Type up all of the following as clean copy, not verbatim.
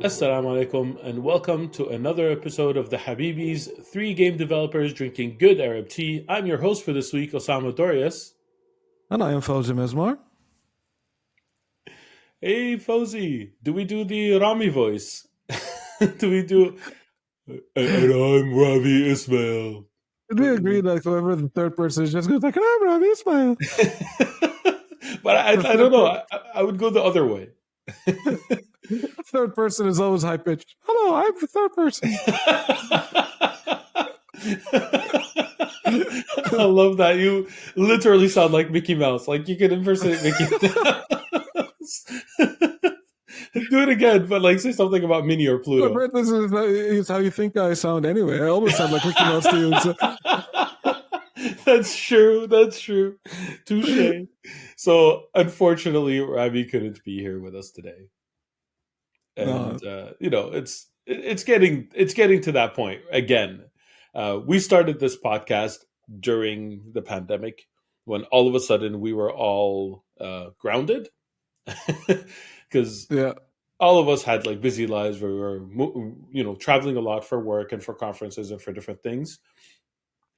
Assalamu alaikum and welcome to another episode of the Habibis, three game developers drinking good Arab tea. I'm your host for this week, Osama Dorius. And I am Fawzi Mesmar. Hey Fauzi, do we do the Rami voice? Do we do and I'm Ravi Ismail? We agree that whoever the third person is just goes like, I'm Ravi Ismail. But I The don't third, know. per- I would go the other way. third person is always high pitched. Hello, I'm the third person. I love that. You literally sound like Mickey Mouse. Like you can impersonate Mickey Mouse. Do it again, but like say something about Minnie or But Pluto. this is how you think I sound anyway. I always sound like Mickey Mouse to you. So. That's true. That's true. Touche. So unfortunately, Ravi couldn't be here with us today, No, and it's getting to that point again. We started this podcast during the pandemic when all of a sudden we were all grounded because yeah. all of us had like busy lives where we were traveling a lot for work and for conferences and for different things,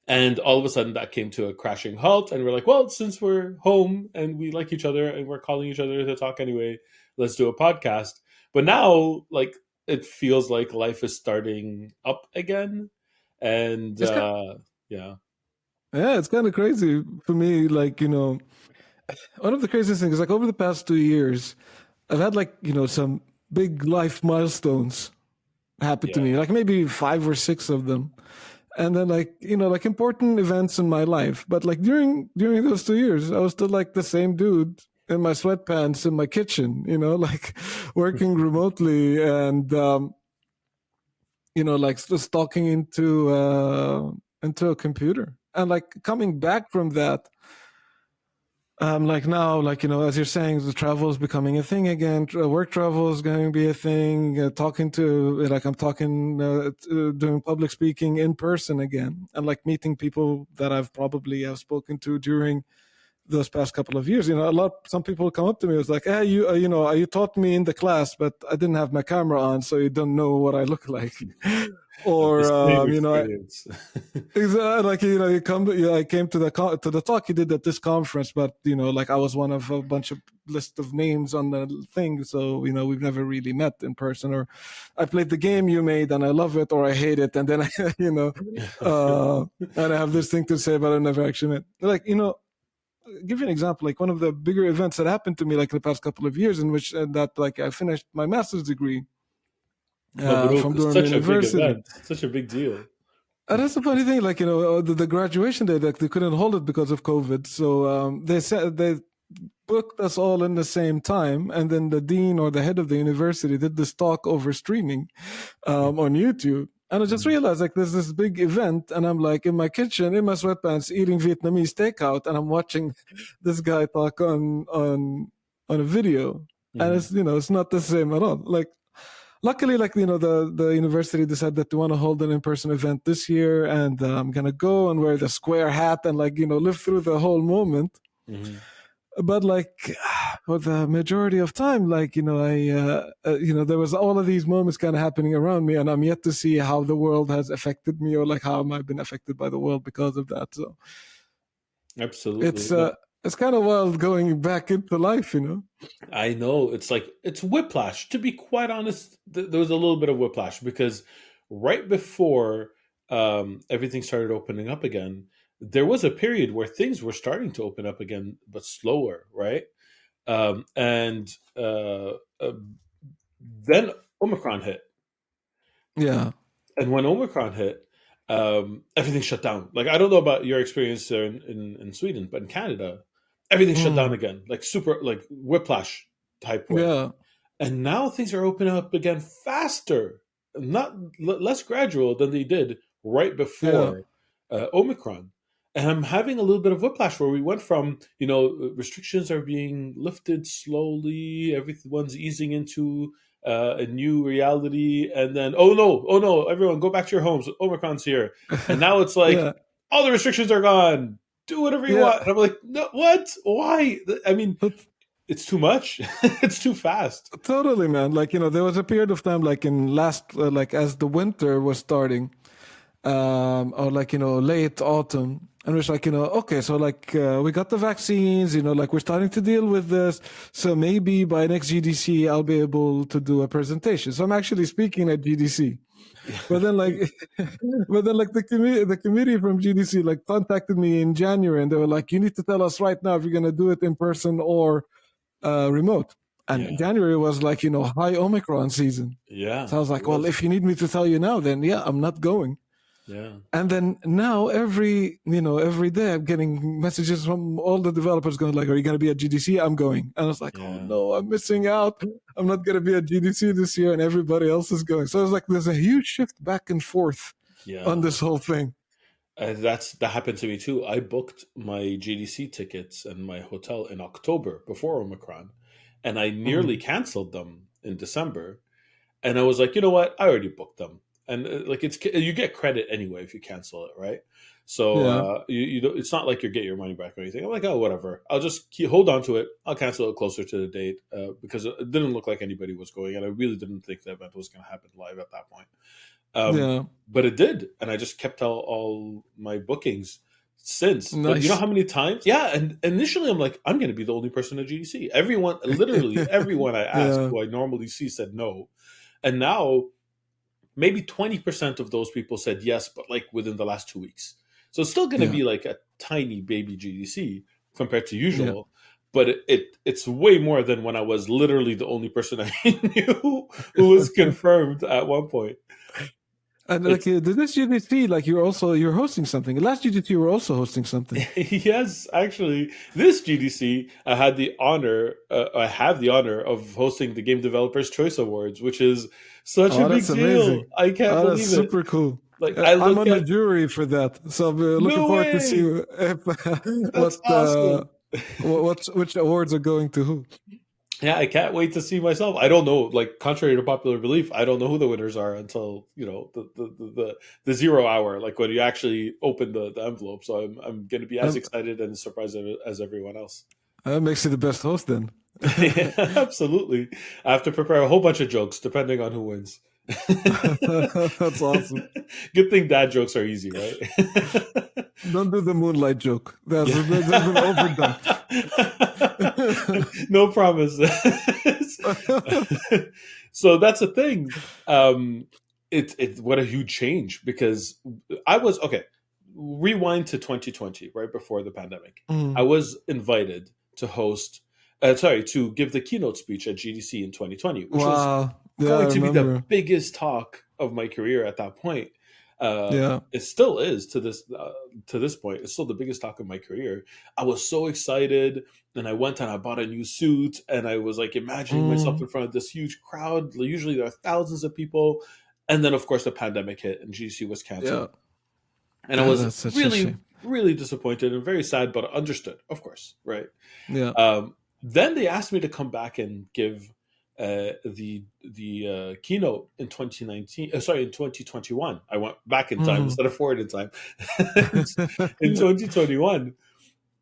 and all of a sudden that came to a crashing halt, and we're like, well, since we're home and we like each other and we're calling each other to talk anyway, let's do a podcast. But now like it feels like life is starting up again, and It's kind yeah. yeah, it's kind of crazy for me. Like, one of the craziest things is like over the past 2 years, I've had like, some big life milestones happen to Yeah. me, like maybe five or six of them. And then like like important events in my life, but like during those 2 years I was still like the same dude in my sweatpants in my kitchen, like working remotely and like just talking into a computer and like coming back from that. Like now, like as you're saying, the travel is becoming a thing again. Work travel is going to be a thing. Talking to like I'm talking, doing public speaking in person again, and like meeting people that I've probably have spoken to during those past couple of years. Some people come up to me. It's like, hey, you taught me in the class, but I didn't have my camera on, so you don't know what I look like. The Or same experience. exactly, like I came to the talk you did at this conference, but like I was one of a bunch of list of names on the thing, so we've never really met in person. Or I played the game you made and I love it, or I hate it, and then I, and I have this thing to say, but I never actually met. Like give you an example, like one of the bigger events that happened to me, like the past couple of years, in which that like I finished my master's degree from Mabruk, Durham such a big University. event, such a big deal. And that's the funny thing, like the graduation day, like they couldn't hold it because of COVID. So they said they booked us all in the same time, and then the dean or the head of the university did this talk over streaming on YouTube. And I just realized like there's this big event, and I'm like in my kitchen in my sweatpants eating Vietnamese takeout, and I'm watching this guy talk on a video, and Mhm. it's not the same at all. Like luckily, like the university decided that they want to hold an in-person event this year, and I'm gonna go and wear the square hat and like live through the whole moment. Mhm. But like for the majority of time, like I there was all of these moments kind of happening around me, and I'm yet to see how the world has affected me, or like how am I been affected by the world because of that. So Absolutely. it's it's kind of wild going back into life. I know it's like it's whiplash. To be quite honest, there was a little bit of whiplash because right before everything started opening up again, there was a period where things were starting to open up again, but slower, right? And then Omicron hit, Yeah. and when Omicron hit, everything shut down. Like I don't know about your experience there in Sweden, but in Canada, everything shut down Mm. again, like super like whiplash type way. Yeah. And now things are opening up again faster, not less gradual than they did right Yeah. before Omicron. And I'm having a little bit of whiplash where we went from, restrictions are being lifted slowly, everyone's easing into a new reality, and then, oh no, everyone go back to your homes, Omicron's here. And now it's like, Yeah. all the restrictions are gone, do whatever you Yeah. want. And I'm like, no, what? Why? I mean, But it's too much. It's too fast. Totally, man. Like, there was a period of time, like in last, like as the winter was starting, or like, late autumn. And it's like, okay, so like we got the vaccines, like we're starting to deal with this. So maybe by next GDC, I'll be able to do a presentation. So I'm actually speaking at GDC. But then like, but then like the committee from GDC like contacted me in January and they were like, you need to tell us right now if you're going to do it in person or remote. And Yeah, January was like, high Omicron season. yeah, So I was it like, well, was. if you need me to tell you now, then yeah, I'm not going. Yeah, And then now every day I'm getting messages from all the developers going like, are you going to be at GDC? I'm going. And I was like, oh yeah, no, I'm missing out. I'm not going to be at GDC this year and everybody else is going. So it's like, there's a huge shift back and forth on yeah. this whole thing. That happened to me too. I booked my GDC tickets and my hotel in October before Omicron, and I nearly Mm. canceled them in December. And I was like, you know what? I already booked them, and like you get credit anyway if you cancel it, right? So Yeah. you don't, it's not like you get your money back or anything. I'm like, oh, whatever. I'll just hold on to it. I'll cancel it closer to the date because it didn't look like anybody was going, and I really didn't think the event was going to happen live at that point. Yeah. But it did, and I just kept all my bookings since. But you know Nice. how many times? Yeah, and initially I'm like, I'm going to be the only person at GDC. Everyone, literally everyone I asked Yeah. who I normally see said no, and now maybe 20% of those people said yes, but like within the last 2 weeks. So it's still going to Yeah. be like a tiny baby GDC compared to Yeah. usual. But it's way more than when I was literally the only person I knew who was confirmed at one point. And like It's this GDC, like you're hosting something. Last GDC, you were also hosting something. yes, actually, this GDC, I have the honor of hosting the Game Developers Choice Awards, which is such a Oh, big that's deal. amazing. I can't Oh, that's believe it. super cool. Like I I'm look on the at jury for that, so I'm looking no forward to see way. if, That's awesome. which awards are going to who. Yeah, I can't wait to see myself. I don't know. Like, contrary to popular belief, I don't know who the winners are until the 0 hour, like when you actually open the envelope. So I'm going to be as Um, excited and surprised as everyone else. that makes you the best host then. Yeah, absolutely. I have to prepare a whole bunch of jokes depending on who wins. That's awesome. Good thing dad jokes are easy, right? Don't do the moonlight joke. That's Yeah. that's been overdone. No promise. So that's the thing. It what a huge change because I was okay. Rewind to 2020, right before the pandemic. I Mm. was invited to host, to give the keynote speech at GDC in 2020, which was Wow. Yeah, I going to be the remember. biggest talk of my career at that point. Yeah. It still is to this point. It's still the biggest talk of my career. I was so excited, and I went and I bought a new suit, and I was like imagining myself Mm. in front of this huge crowd. Usually there are thousands of people, and then of course the pandemic hit and GC was Yeah. canceled, and I Yeah, was that's such a really shame. really disappointed and very sad, but understood, of course, right? Yeah. Then they asked me to come back and give the keynote in 2019. Sorry, in 2021. I went back in time Mm. instead of forward in time. In 2021,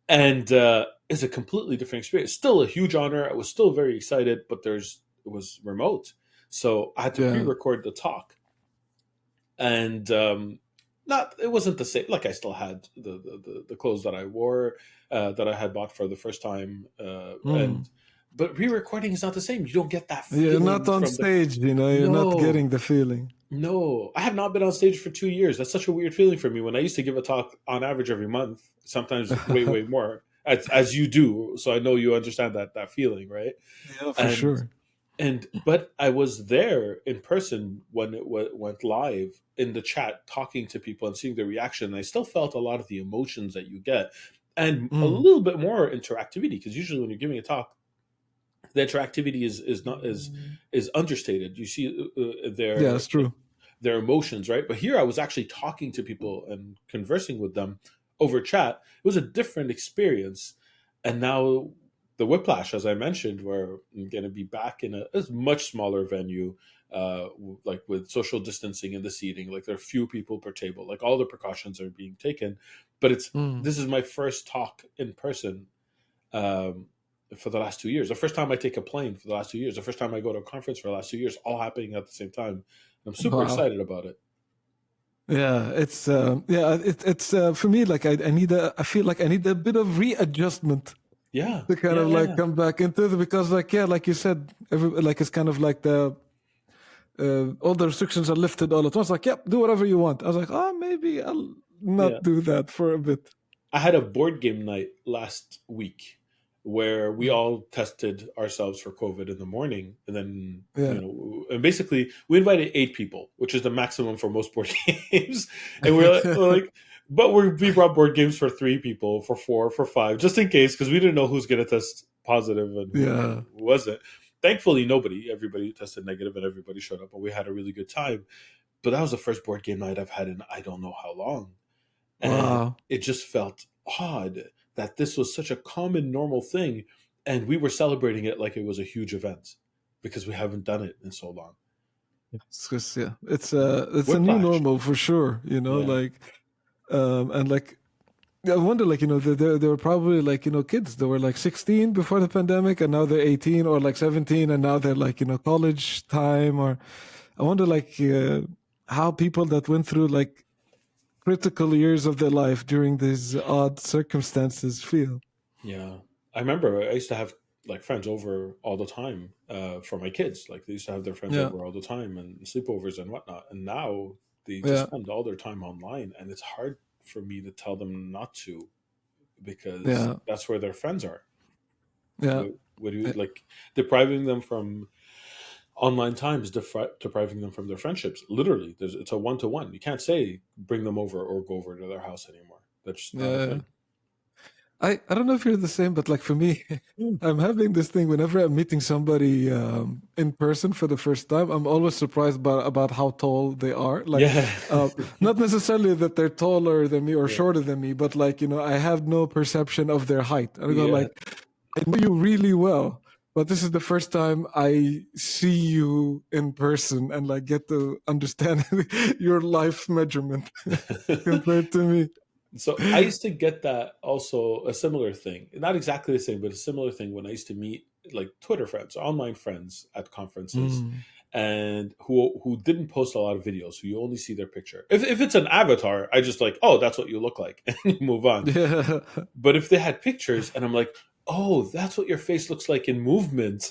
and it's a completely different experience. Still a huge honor. I was still very excited, but it was remote, so I had to Yeah. pre-record the talk, and not it wasn't the same. Like I still had the clothes that I wore that I had bought for the first time, Mm. and but re-recording is not the same. You don't get that You're not feeling on from the stage, you're not no. getting the feeling. No, I have not been on stage for 2 years. That's such a weird feeling for me. When I used to give a talk on average every month, sometimes way more, as you do. So I know you understand that feeling, right? Yeah, for And sure. but I was there in person when it went live in the chat, talking to people and seeing the reaction. And I still felt a lot of the emotions that you get, and a Mm. little bit more interactivity because usually when you're giving a talk, the interactivity is not is understated. You see Yeah, it's true. their emotions, right? But here I was actually talking to people and conversing with them over chat. It was a different experience. And now the Whiplash, as I mentioned, where I'm going to be back in a much smaller venue, like with social distancing and the seating, like there are few people per table, like all the precautions are being taken. But Mm. this is my first talk in person um, for the last 2 years. The first time I take a plane for the last 2 years. The first time I go to a conference for the last 2 years, all happening at the same time. And I'm super Wow. excited about it. Yeah, it's for me like I feel like I need a bit of readjustment Yeah, to kind yeah, of like yeah, come back into it because like yeah, like you said, like it's kind of like the all the restrictions are lifted all at once. Like, yep, do whatever you want. I was like, oh, maybe I'll yeah. not do that for a bit. I had a board game night last week where we Mm. all tested ourselves for COVID in the morning, and then Yeah. and basically we invited 8 people, which is the maximum for most board games, and we're like, but we brought board games for 3 people, for 4, for 5, just in case, because we didn't know who's going to test positive and who Yeah. wasn't. Thankfully, nobody. Everybody tested negative, and everybody showed up, and we had a really good time. But that was the first board game night I've had in I don't know how long, and Wow. it just felt odd that this was such a common, normal thing. And we were celebrating it like it was a huge event because we haven't done it in so long. It's just, yeah, it's a new Whiplash. normal for sure. You know, Yeah. like and like I wonder, like there were probably like kids that were like 16 before the pandemic, and now they're 18 or like 17, and now they're like college time. Or I wonder like how people that went through like critical years of their life during these odd circumstances feel. Yeah. I remember I used to have like friends over all the time for my kids. Like they used to have their friends Yeah, over all the time and sleepovers and whatnot. And now they just yeah, spend all their time online. And it's hard for me to tell them not to because yeah, that's where their friends are. yeah. What do you like depriving them from online time is depriving them from their friendships. Literally, it's a 1-to-1. You can't say bring them over or go over to their house anymore. That's just not a Yeah. thing. I don't know if you're the same, but like for me, I'm having this thing whenever I'm meeting somebody in person for the first time. I'm always surprised about how tall they are. Like, Yeah, uh, not necessarily that they're taller than me or yeah, shorter than me, but like I have no perception of their height. And I go yeah. like, I know you really well, but this is the first time I see you in person and like get to understand your life measurement compared to me. So I used to get that also a similar thing, not exactly the same, but a similar thing when I used to meet like Twitter friends, online friends at conferences, Mm. and who didn't post a lot of videos, so you only see their picture. If it's an avatar, I just like, oh, that's what you look like, and you move on. Yeah. But if they had pictures, and I'm like, oh, that's what your face looks like in movement,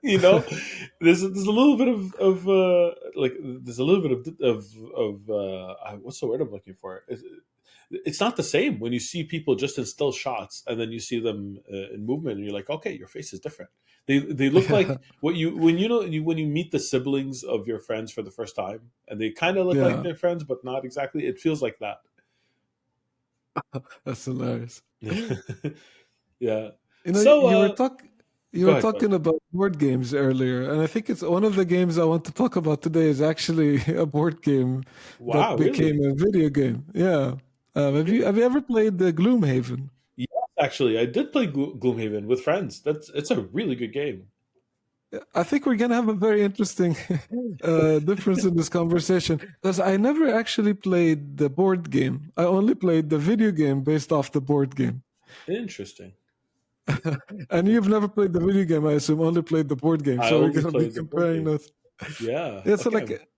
you know, there's a little bit of like there's a little bit of what's the word I'm looking for? It's not the same when you see people just in still shots and then you see them in movement and you're like, okay, your face is different. They look Yeah. like what you when you meet the siblings of your friends for the first time and they kind of look like Yeah. their friends but not exactly. It feels like that. That's hilarious. Yeah. You know, So you go were ahead. Go ahead. talking about board games earlier, and I think it's one of the games I want to talk about today is actually a board game that Wow, became really? a video game. Yeah. Really? Have you ever played the Gloomhaven? Yes, actually, I did play Gloomhaven with friends. It's a really good game. I think we're gonna have a very interesting difference in this conversation because I never actually played the board game. I only played the video game based off the board game. Interesting. And you've never played the video game, I assume, only played the board game. I So we're only gonna be played the board comparing game. notes. Yeah. Yeah, so Okay. like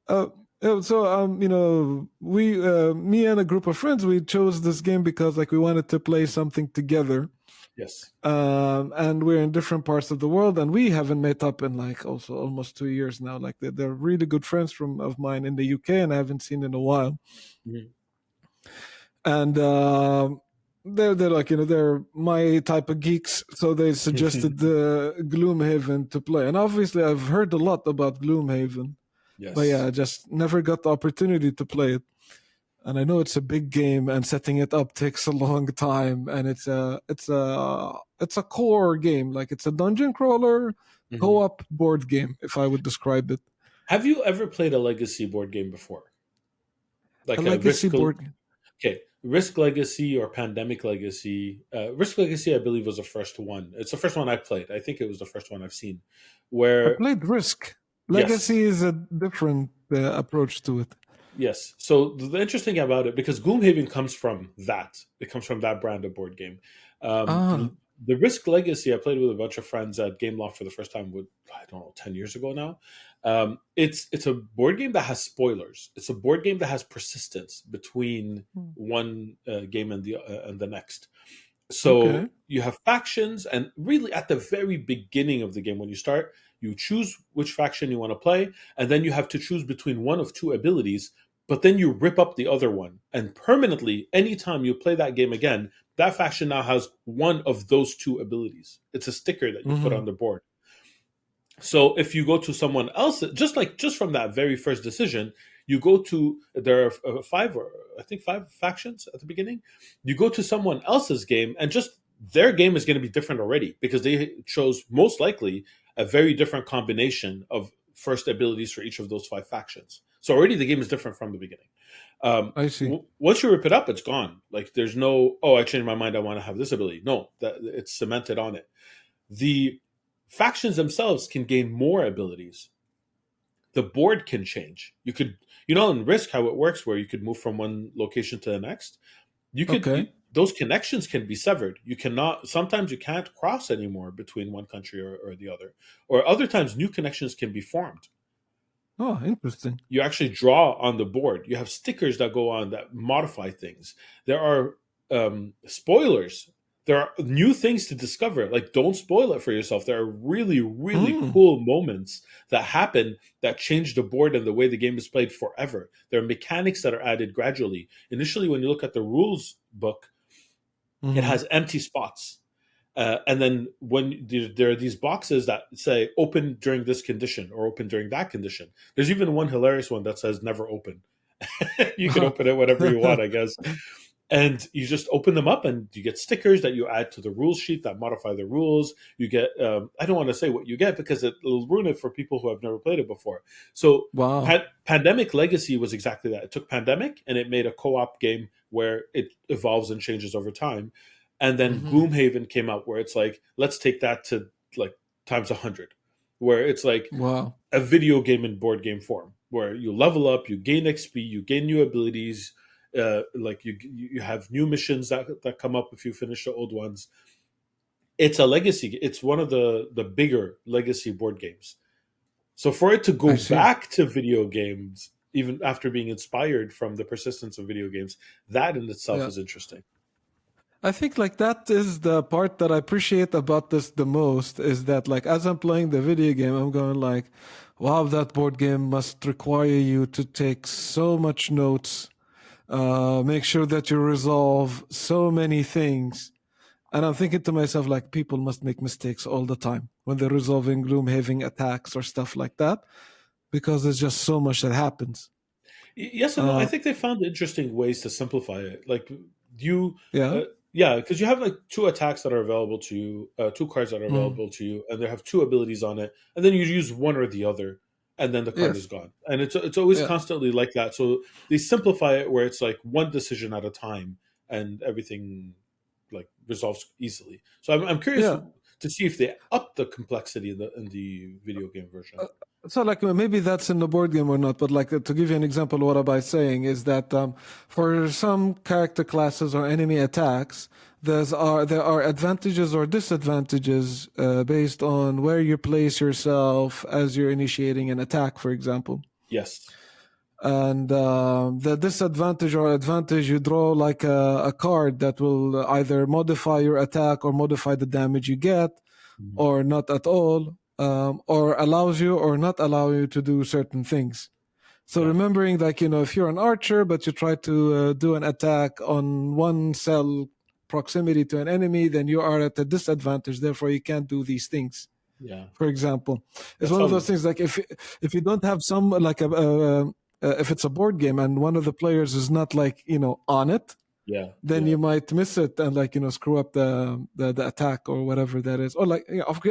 we me and a group of friends we chose this game because like we wanted to play something together. Yes. And we're in different parts of the world and we haven't met up in like also almost 2 years now. Like they're really good friends from of mine in the UK and I haven't seen in a while. Mhm. And they're like they're my type of geeks, so they suggested Gloomhaven to play, and obviously I've heard a lot about Gloomhaven, but yeah, Yes. I just never got the opportunity to play it. And I know it's a big game, and setting it up takes a long time, and it's a core game, like it's a dungeon crawler Mhm. co-op board game, if I would describe it. Have you ever played a legacy board game before? A Like a legacy Risk, board game. okay, Risk Legacy or Pandemic Legacy? Risk Legacy, I believe, was the first one. It's the first one I played. I think it was the first one I've seen. I Where played Risk. yes, Legacy is a different approach to it. yes. So the interesting about it, because Gloomhaven comes from that, it comes from that brand of board game. Um, Ah. the Risk Legacy I played with a bunch of friends at Gameloft for the first time with, I don't know, 10 years ago now. It's a board game that has spoilers. It's a board game that has persistence between Hmm. one game and the next. Okay. So you have factions, and really at the very beginning of the game, when you start, you choose which faction you want to play, and then you have to choose between one of two abilities. But then you rip up the other one, and permanently, anytime you play that game again, that faction now has one of those two abilities. It's a sticker that you put Hmm. on the board. So if you go to someone else, just from that very first decision, you go to there are five or I think five factions at the beginning. You go to someone else's game, and just their game is going to be different already because they chose most likely a very different combination of first abilities for each of those five factions. So already the game is different from the beginning. I see. Once you rip it up, it's gone. Like there's no, oh, I changed my mind. I want to have this ability. No, that it's cemented on it. The factions themselves can gain more abilities. The board can change. You could, in Risk, how it works, where you could move from one location to the next. Okay. Those connections can be severed. You cannot, sometimes you can't cross anymore between one country or the other. Or other times, new connections can be formed. Oh, interesting. You actually draw on the board. You have stickers that go on that modify things. There are spoilers. There are new things to discover. Like, don't spoil it for yourself. There are really, really Mm. cool moments that happen that change the board and the way the game is played forever. There are mechanics that are added gradually. Initially, when you look at the rules book, it Hmm. has empty spots. And then when there are these boxes that say open during this condition or open during that condition, there's even one hilarious one that says never open. You can open it whatever you want, I guess. And you just open them up and you get stickers that you add to the rules sheet that modify the rules. You get, I don't want to say what you get because it'll ruin it for people who have never played it before. So Wow. Pandemic Legacy was exactly that. It took Pandemic and it made a co-op game where it evolves and changes over time. And then Hmm. Gloomhaven came out where it's like, let's take that to like times 100, where it's like Wow. a video game in board game form, where you level up, you gain XP, you gain new abilities, like you have new missions that come up if you finish the old ones. It's a legacy. It's one of the bigger legacy board games. So for it to go I see. back to video games, even after being inspired from the persistence of video games, that in itself Yeah. is interesting. I think like that is the part that I appreciate about this the most is that like as I'm playing the video game, I'm going like, wow, that board game must require you to take so much notes, make sure that you resolve so many things. And I'm thinking to myself, like, people must make mistakes all the time when they're resolving Gloomhaven attacks or stuff like that, because there's just so much that happens. Yes and no. I Uh, think they found interesting ways to simplify it. Like you, yeah. uh, yeah, because you have like two attacks that are available to you, two cards that are Mm. available to you, and they have two abilities on it, and then you use one or the other, and then the card is Yes. gone. And it's always Yeah. constantly like that. So they simplify it where it's like one decision at a time, and everything like resolves easily. So I'm curious Yeah. to see if they up the complexity in the video game version. Uh, So, like, maybe that's in the board game or not, but like to give you an example, what I'm saying is that for some character classes or enemy attacks, there are advantages or disadvantages based on where you place yourself as you're initiating an attack, for example. Yes. And the disadvantage or advantage, you draw like a card that will either modify your attack or modify the damage you get Mhm. or not at all, or allows you or not allow you to do certain things. So Yeah. remembering, like, if you're an archer, but you try to do an attack on one cell proximity to an enemy, then you are at a disadvantage. Therefore, you can't do these things. Yeah. For example, it's That's one of all. those things like if you don't have some like if it's a board game and one of the players is not like on it, Yeah. then Yeah. you might miss it and like screw up the attack or whatever that is, or like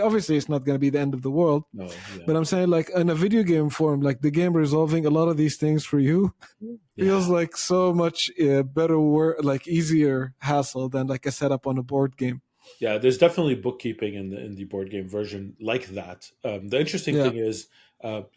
obviously it's not going to be the end of the world, No. Yeah. but I'm saying like in a video game form, like the game resolving a lot of these things for you feels Yeah. like so much better work, like easier hassle than like a setup on a board game. Yeah, there's definitely bookkeeping in the board game version like that. The interesting Yeah. thing is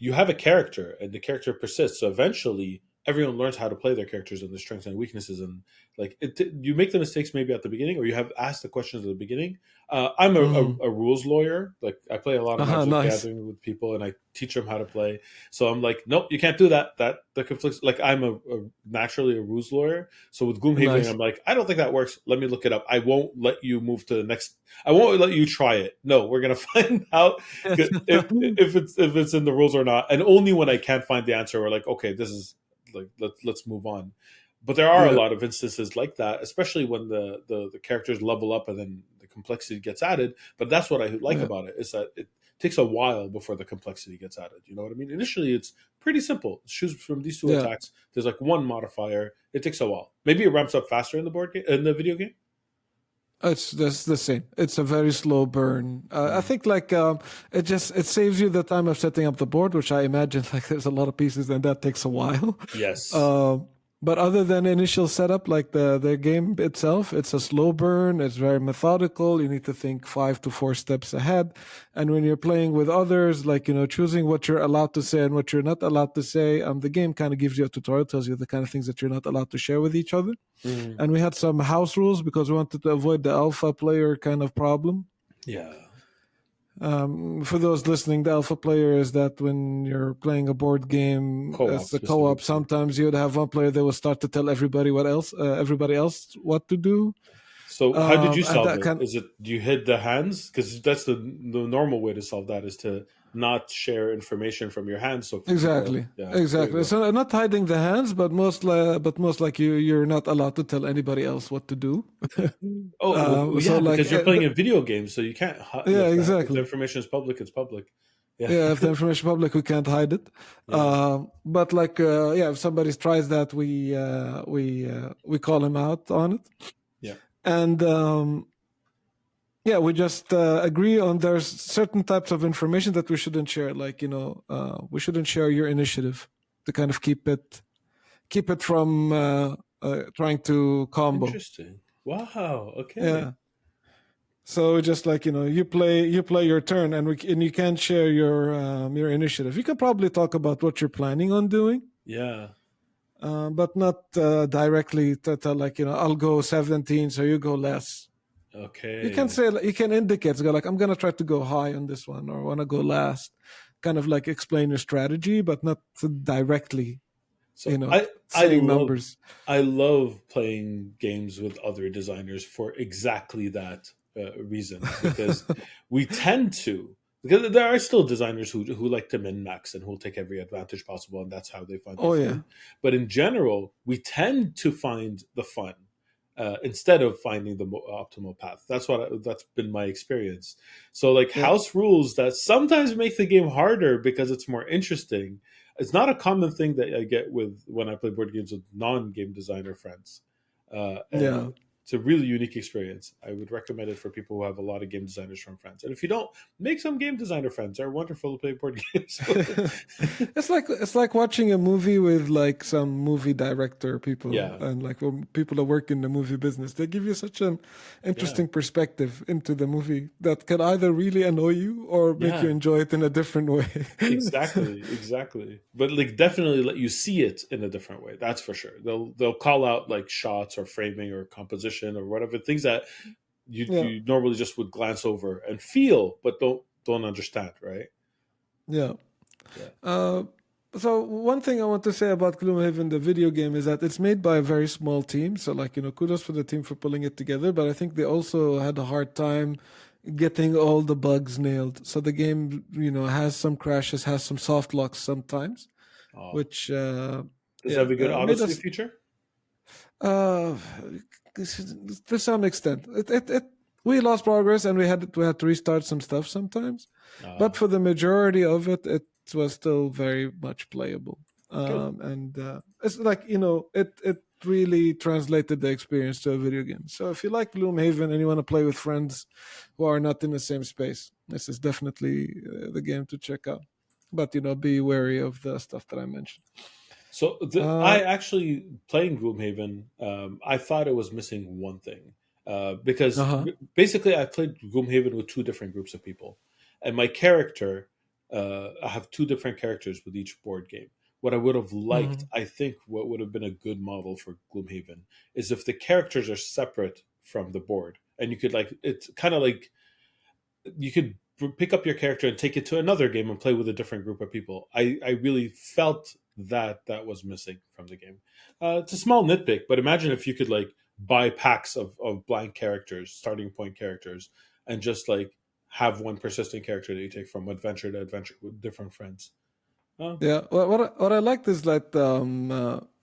you have a character, and the character persists. So eventually, everyone learns how to play their characters and their strengths and weaknesses, and like you make the mistakes maybe at the beginning, or you have asked the questions at the beginning. I'm Hmm. a rules lawyer. Like I play a lot of Magic Nice. Gathering with people, and I teach them how to play. So I'm like, nope, you can't do that. That conflicts. Like I'm naturally a rules lawyer. So with Gloomhaven, Nice. I'm like, I don't think that works. Let me look it up. I won't let you move to the next. I won't let you try it. No, we're gonna find out if it's in the rules or not, and only when I can't find the answer, we're like, okay, this is like let's move on. But there are a Yeah. lot of instances like that, especially when the characters level up and then the complexity gets added. But that's what I like Yeah. about it, is that it takes a while before the complexity gets added. You know what I mean? Initially, it's pretty simple. Choose from these two Yeah. attacks. There's like one modifier. It takes a while. Maybe it ramps up faster in the board game, in the video game. It's just the same. It's a very slow burn. I Mm. think like it saves you the time of setting up the board, which I imagine like there's a lot of pieces and that takes a while. Yes. Uh, but other than initial setup, like the game itself, it's a slow burn. It's very methodical. You need to think 5 to 4 steps ahead. And when you're playing with others, like choosing what you're allowed to say and what you're not allowed to say, the game kind of gives you a tutorial, tells you the kind of things that you're not allowed to share with each other. Mm. And we had some house rules because we wanted to avoid the alpha player kind of problem. Yeah. For those listening, the alpha player is that when you're playing a board game Co-op as a co-op, specifically. sometimes you'd have one player that will start to tell everybody else what to do, So how did you and solve that it? can Is it you hid the hands? Because that's the normal way to solve that, is to not share information from your hands. So for people, exactly, yeah, there you exactly. go. So not hiding the hands, but most like you're not allowed to tell anybody else what to do. Oh well, So yeah, like because you're playing a video game, so you can't yeah, if the exactly. information is public, it's public. Yeah, Yeah, if the information public, we can't hide it. yeah, But like, yeah, if somebody tries that, we call him out on it, yeah. and yeah, we just agree on there's certain types of information that we shouldn't share. Like we shouldn't share your initiative to kind of keep it from trying to combo. Interesting. Wow. Okay. Yeah. So just like you play your turn, and you can't share your initiative. You can probably talk about what you're planning on doing, Yeah. but not directly to tell like I'll go 17, so you go less. You can Okay. say you can indicate go like I'm gonna try to go high on this one or want to go last, kind of like explain your strategy, but not to directly So I saying love numbers. playing games with other designers for exactly that reason, because we tend to, because there are still designers who like to min max and who'll take every advantage possible, and that's how they find their Oh yeah, fun. But in general, we tend to find the fun instead of finding the optimal path. That's been my experience. So like yeah, house rules that sometimes make the game harder because it's more interesting. It's not a common thing that I get with when I play board games with non-game designer friends, and yeah. it's a really unique experience. I would recommend it for people who have a lot of game designers from friends. And if you don't, make some game designer friends. They're wonderful to play board games with. It's like watching a movie with like some movie director people Yeah, and like people that work in the movie business. They give you such an yeah, interesting perspective into the movie that can either really annoy you or make you yeah. enjoy it in a different way. Exactly, exactly. But like definitely let you see it in a different way. That's for sure. They'll call out like shots or framing or composition or whatever, things that Yeah, you normally just would glance over and feel but don't understand, right? yeah. Yeah. Uh, so one thing I want to say about Gloomhaven, the video game, is that it's made by a very small team. So like kudos for the team for pulling it together. But I think they also had a hard time getting all the bugs nailed. So the game, has some crashes, has some soft locks sometimes, Oh. which Does it have a good made auto-save us feature? uh, to some extent. We lost progress and we had to restart some stuff sometimes, but Uh, for the majority of it, it was still very much playable. good. And it's like it really translated the experience to a video game. So if you like Gloomhaven and you want to play with friends who are not in the same space, this is definitely the game to check out. But be wary of the stuff that I mentioned. So Uh I actually playing Gloomhaven. I thought it was missing one thing, because huh. basically I played Gloomhaven with two different groups of people, and my character, I have two different characters with each board game. what I would have liked, Mhm. I think what would have been a good model for Gloomhaven is if the characters are separate from the board, and you could like it's kind of like you could pick up your character and take it to another game and play with a different group of people. I really felt that that was missing from the game. It's a small nitpick, but imagine if you could like buy packs of blank characters, starting point characters, and just like have one persistent character that you take from adventure to adventure with different friends. Oh, Yeah, what I liked is that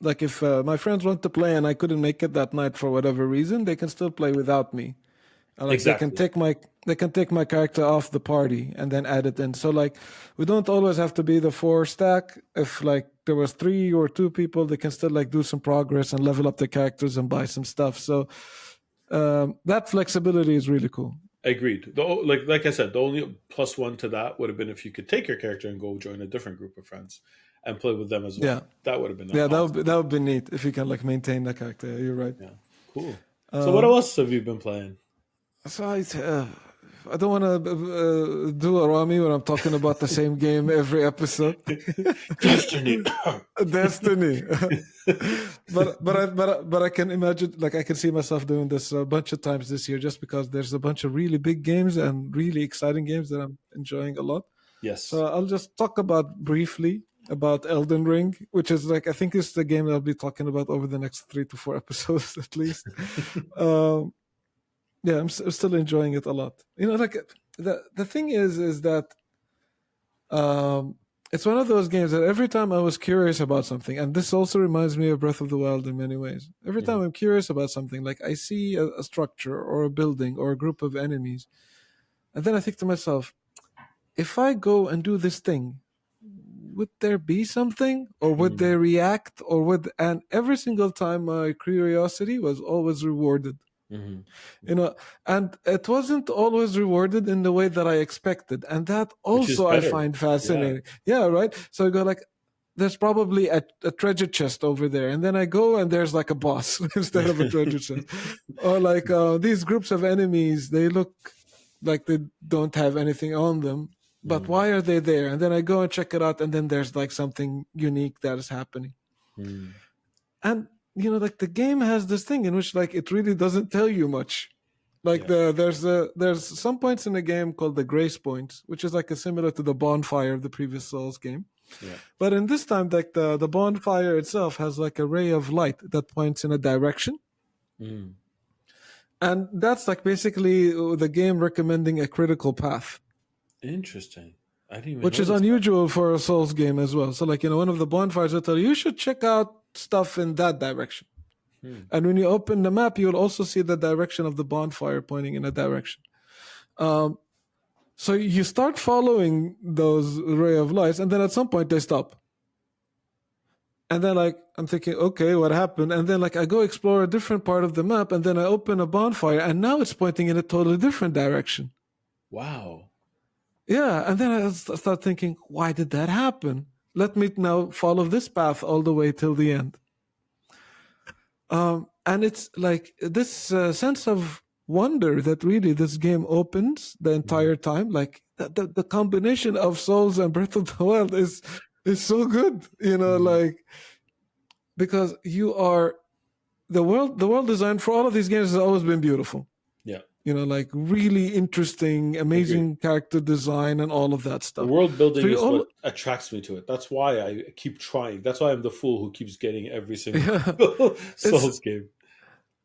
like if my friends want to play and I couldn't make it that night for whatever reason, they can still play without me. Like exactly. they can take my character off the party and then add it in. So like we don't always have to be the four stack. If like there was three or two people, they can still like do some progress and level up their characters and buy some stuff. So that flexibility is really cool. Agreed. Like I said, the only plus one to that would have been if you could take your character and go join a different group of friends and play with them as Yeah, well. That would have been yeah, awesome. that would be neat if you can like maintain the character. Yeah, you're right. Yeah, cool. So what Um, else have you been playing? So I don't want to do a Rami when I'm talking about the same game every episode. Destiny. Destiny, but I can imagine, like I can see myself doing this a bunch of times this year, just because there's a bunch of really big games and really exciting games that I'm enjoying a lot. Yes. So I'll just talk about briefly about Elden Ring, which is like I think is the game that I'll be talking about over the next 3 to 4 episodes at least. Um, yeah, I'm still enjoying it a lot. You know, like the thing is that um, it's one of those games that every time I was curious about something, and this also reminds me of Breath of the Wild in many ways. Every time Mhm, I'm curious about something, like I see a structure or a building or a group of enemies, and then I think to myself, if I go and do this thing, would there be something, or would mhm, they react, or would? And every single time, my curiosity was always rewarded. mhm. You know, and it wasn't always rewarded in the way that I expected, and that Which is also I better. find Yeah. fascinating. Yeah, right. So I go like, there's probably a treasure chest over there, and then I go and there's like a boss instead of a treasure chest, or like these groups of enemies, they look like they don't have anything on them, but Mhm, why are they there? And then I go and check it out, and then there's like something unique that is happening. mhm. And you know, like the game has this thing in which like it really doesn't tell you much. Like Yeah. there's some points in the game called the grace points, which is like a similar to the bonfire of the previous Souls game. Yeah. But in this time, like the bonfire itself has like a ray of light that points in a direction, Mhm. and that's like basically the game recommending a critical path, Interesting. I didn't even which is notice that. unusual for a Souls game as well. So like, you know, one of the bonfires will tell you should check out stuff in that direction. Hmm. And when you open the map, you'll also see the direction of the bonfire pointing in a direction. Um, so you start following those ray of lights, and then at some point they stop. And then like I'm thinking, okay, what happened? And then like I go explore a different part of the map, and then I open a bonfire, and now it's pointing in a totally different direction. Wow. Yeah, and then I start thinking, why did that happen? Let me now follow this path all the way till the end. And it's like this sense of wonder that really this game opens the Mhm, entire time. Like the combination of Souls and Breath of the Wild is so good, you know, mhm. like because you are the world design for all of these games has always been beautiful. Yeah. You know, like really interesting, Agreed. amazing character design and all of that The stuff. world So building you is what all attracts me to it. That's why I keep trying. That's why I'm the fool who keeps getting every single yeah, it's Souls game.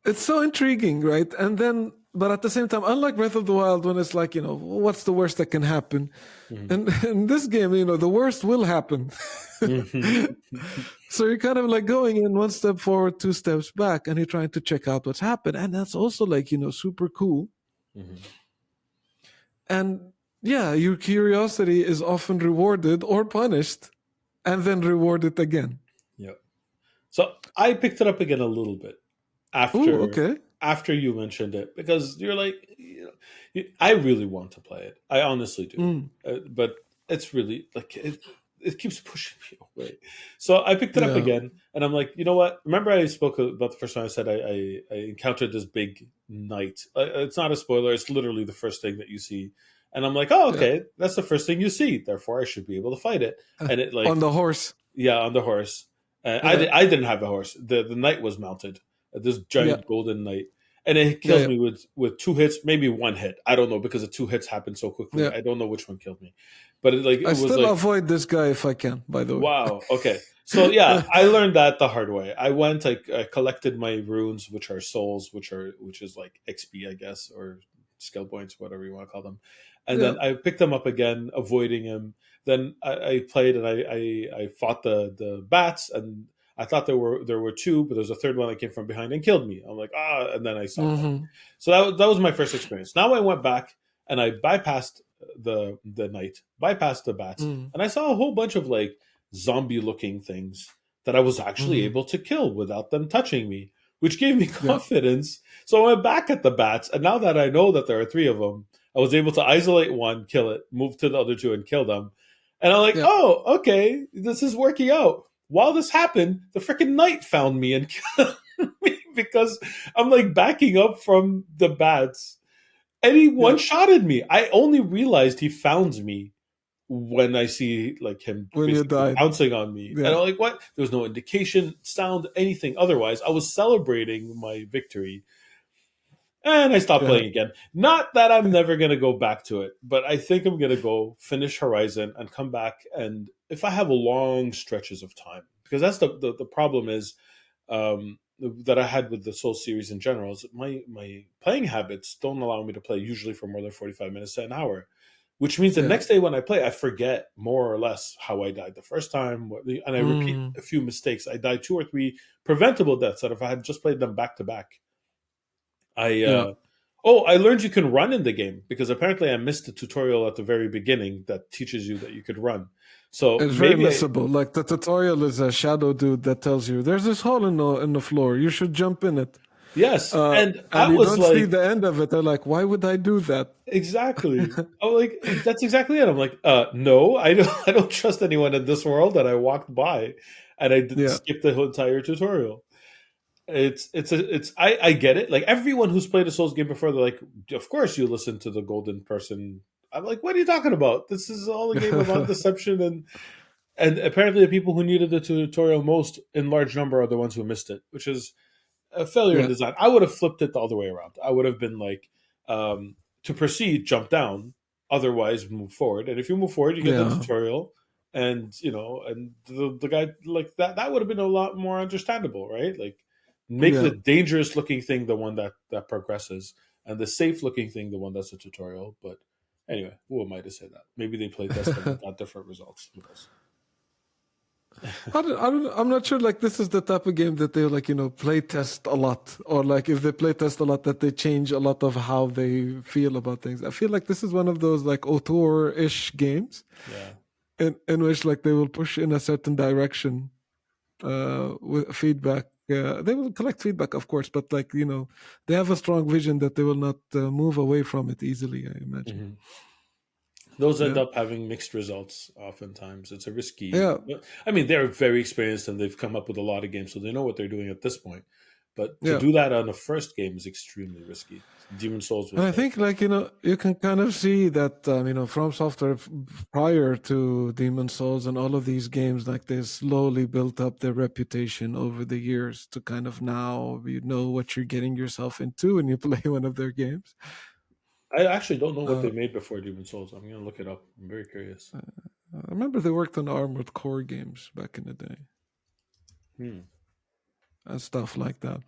it's so intriguing, right? And then, but at the same time, unlike Breath of the Wild, when it's like, you know, what's the worst that can happen? Mhm, And in this game, you know, the worst will happen. mhm, So you're kind of like going in one step forward, two steps back, and you're trying to check out what's happened. And that's also like, you know, super cool. mhm. And yeah, your curiosity is often rewarded or punished and then rewarded again. Yeah. So I picked it up again a little bit Oh, after okay. you mentioned it because you're like, I really want to play it. I honestly do, Mm, but it's really like it keeps pushing me away. So I picked it up yeah. again, and I'm like, you know what? Remember I spoke about the first time I said I encountered this big knight. It's not a spoiler. It's literally the first thing that you see, and I'm like, oh, Yeah. okay, that's the first thing you see. Therefore, I should be able to fight it. And it On like the horse. yeah, on the horse. Yeah, I didn't have a horse. The knight was mounted. This yeah, giant golden knight, and it yeah, kills yeah. me with two hits, maybe one hit. I don't know because the two hits happened so quickly. Yeah. I don't know which one killed me, but it I was still like avoid this guy if I can. By the way. wow. Okay. So yeah, I learned that the hard way. I went, I collected my runes, which are souls, which is like XP, I guess, or skill points, whatever you want to call them. And Yeah. then I picked them up again, avoiding him. Then I played and I fought the bats, and I thought there were two, but there's a third one that came from behind and killed me. I'm like and then I stopped playing. Mm-hmm. So that was my first experience. Now I went back and I bypassed the knight, bypassed the bats, Mm-hmm. and I saw a whole bunch of like zombie looking things that I was actually Mm-hmm. able to kill without them touching me, which gave me Yeah. confidence. So I went back at the bats, and now that I know that there are three of them, I was able to isolate one, kill it, move to the other two, and kill them. And I'm like, Yeah. oh, okay, this is working out. While this happened, the freaking knight found me and killed me because I'm like backing up from the bats, and he one Yeah. shotted me. I only realized he found me when I see like him When you basically died. pouncing on me. And Yeah. I'm like, what? There was no indication, sound, anything otherwise. I was celebrating my victory. And I stopped Yeah. playing again. Not that I'm never going to go back to it, but I think I'm going to go finish Horizon and come back. And if I have long stretches of time, because that's the problem is that I had with the Soul series in general, is that my playing habits don't allow me to play usually for more than 45 minutes to an hour, which means the Yeah. next day when I play, I forget more or less how I died the first time, and I repeat Mm. a few mistakes. I died two or three preventable deaths that if I had just played them back to back, I Yeah. oh, I learned you can run in the game because apparently I missed the tutorial at the very beginning that teaches you that you could run. So It's very maybe I missable. Like the tutorial is a shadow dude that tells you there's this hole in the floor. You should jump in it. yes, and And I you was don't see like the end of it. They're like, why would I do that? exactly. I'm like that's exactly it. I'm like no, I don't I don't trust anyone in this world that I walked by, and I Yeah. skipped the whole entire tutorial. It's I get it. Like everyone who's played a Souls game before, they're like, of course you listen to the golden person. I'm like, what are you talking about? This is all a game about deception, and apparently the people who needed the tutorial most in large number are the ones who missed it, which is a failure in Yeah. design. I would have flipped it the other way around. I would have been like, to proceed, jump down, otherwise move forward. And if you move forward, you get the Yeah. tutorial, and and the guy like that would have been a lot more understandable, right? Like, make the Yeah. dangerous looking thing the one that progresses, and the safe looking thing the one that's a tutorial. But anyway, who am I to say that? Maybe they play tested and got different results. Who knows? I'm not sure. Like this is the type of game that they like, play test a lot, or like if they play test a lot, that they change a lot of how they feel about things. I feel like this is one of those like auteur-ish games Yeah. in which like they will push in a certain direction with feedback. They will collect feedback, of course, but like they have a strong vision that they will not move away from it easily. I imagine. Mhm. Those end Yeah, up having mixed results oftentimes. It's a risky. yeah, I mean, they're very experienced and they've come up with a lot of games, so they know what they're doing at this point. But to yeah. do that on a first game is extremely risky. Demon Souls And was I like think, that. like you can kind of see that, From Software prior to Demon Souls and all of these games, like they slowly built up their reputation over the years to kind of now you know what you're getting yourself into when you play one of their games. I actually don't know what Uh, they made before Demon Souls. I'm gonna look it up. I'm very curious. I remember they worked on Armored Core games back in the day Hmm. and stuff like that.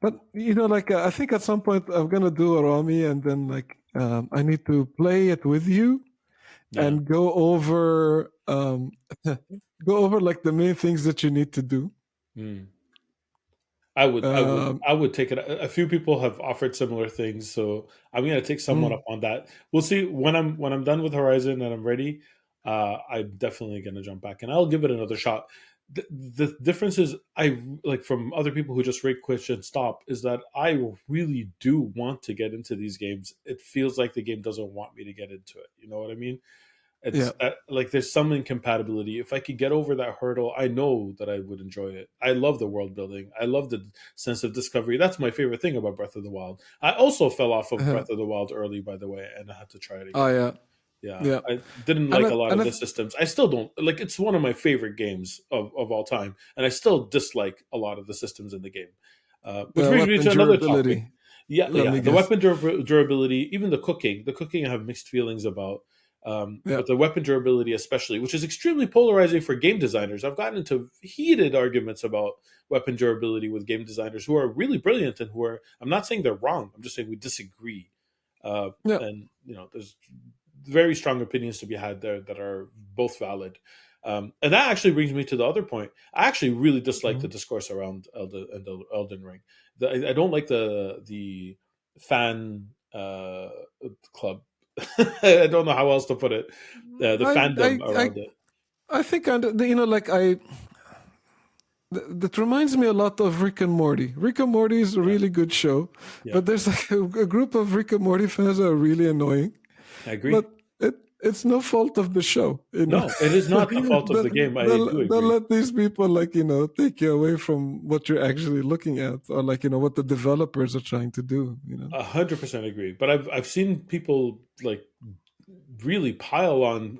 But like I think at some point I'm gonna do a Rami, and then like I need to play it with you Yeah. and go over go over like the main things that you need to do. Hmm. Um, I would take it. A few people have offered similar things, so I'm gonna take someone mm, up on that. We'll see when I'm done with Horizon and I'm ready. I'm definitely gonna jump back and I'll give it another shot. The difference is I like from other people who just rate quit and stop is that I really do want to get into these games. It feels like the game doesn't want me to get into it. You know what I mean? yeah, It's like there's some incompatibility. If I could get over that hurdle, I know that I would enjoy it. I love the world building. I love the sense of discovery. That's my favorite thing about Breath of the Wild. I also fell off of uh, Breath of the Wild early, by the way, and I had to try it oh again. yeah, Yeah, Yeah, I didn't and like a lot and of the systems. I still don't like. It's one of my favorite games of all time, and I still dislike a lot of the systems in the game. Which the brings me weapon to another topic. durability. Yeah, Let yeah, me the guess. weapon durability, even the cooking. The cooking I have mixed feelings about, Yeah, but the weapon durability especially, which is extremely polarizing for game designers. I've gotten into heated arguments about weapon durability with game designers who are really brilliant and who are. I'm not saying they're wrong. I'm just saying we disagree. yeah. And there's very strong opinions to be had there that are both valid. And that actually brings me to the other point. I actually really dislike the Mhm. discourse around Elden Ring. I don't like the fan club. I don't know how else to put it. The I fandom I I around it. I think like that reminds me a lot of Rick and Morty. Rick and Morty is a Yeah, really good show, yeah, but there's like a group of Rick and Morty fans that are really annoying. I agree. But it's no fault of the show, you know. No, it is not the fault of the game. I do They'll agree. let these people like take you away from what you're actually looking at, or like what the developers are trying to do. 100% agree. But I've seen people like really pile on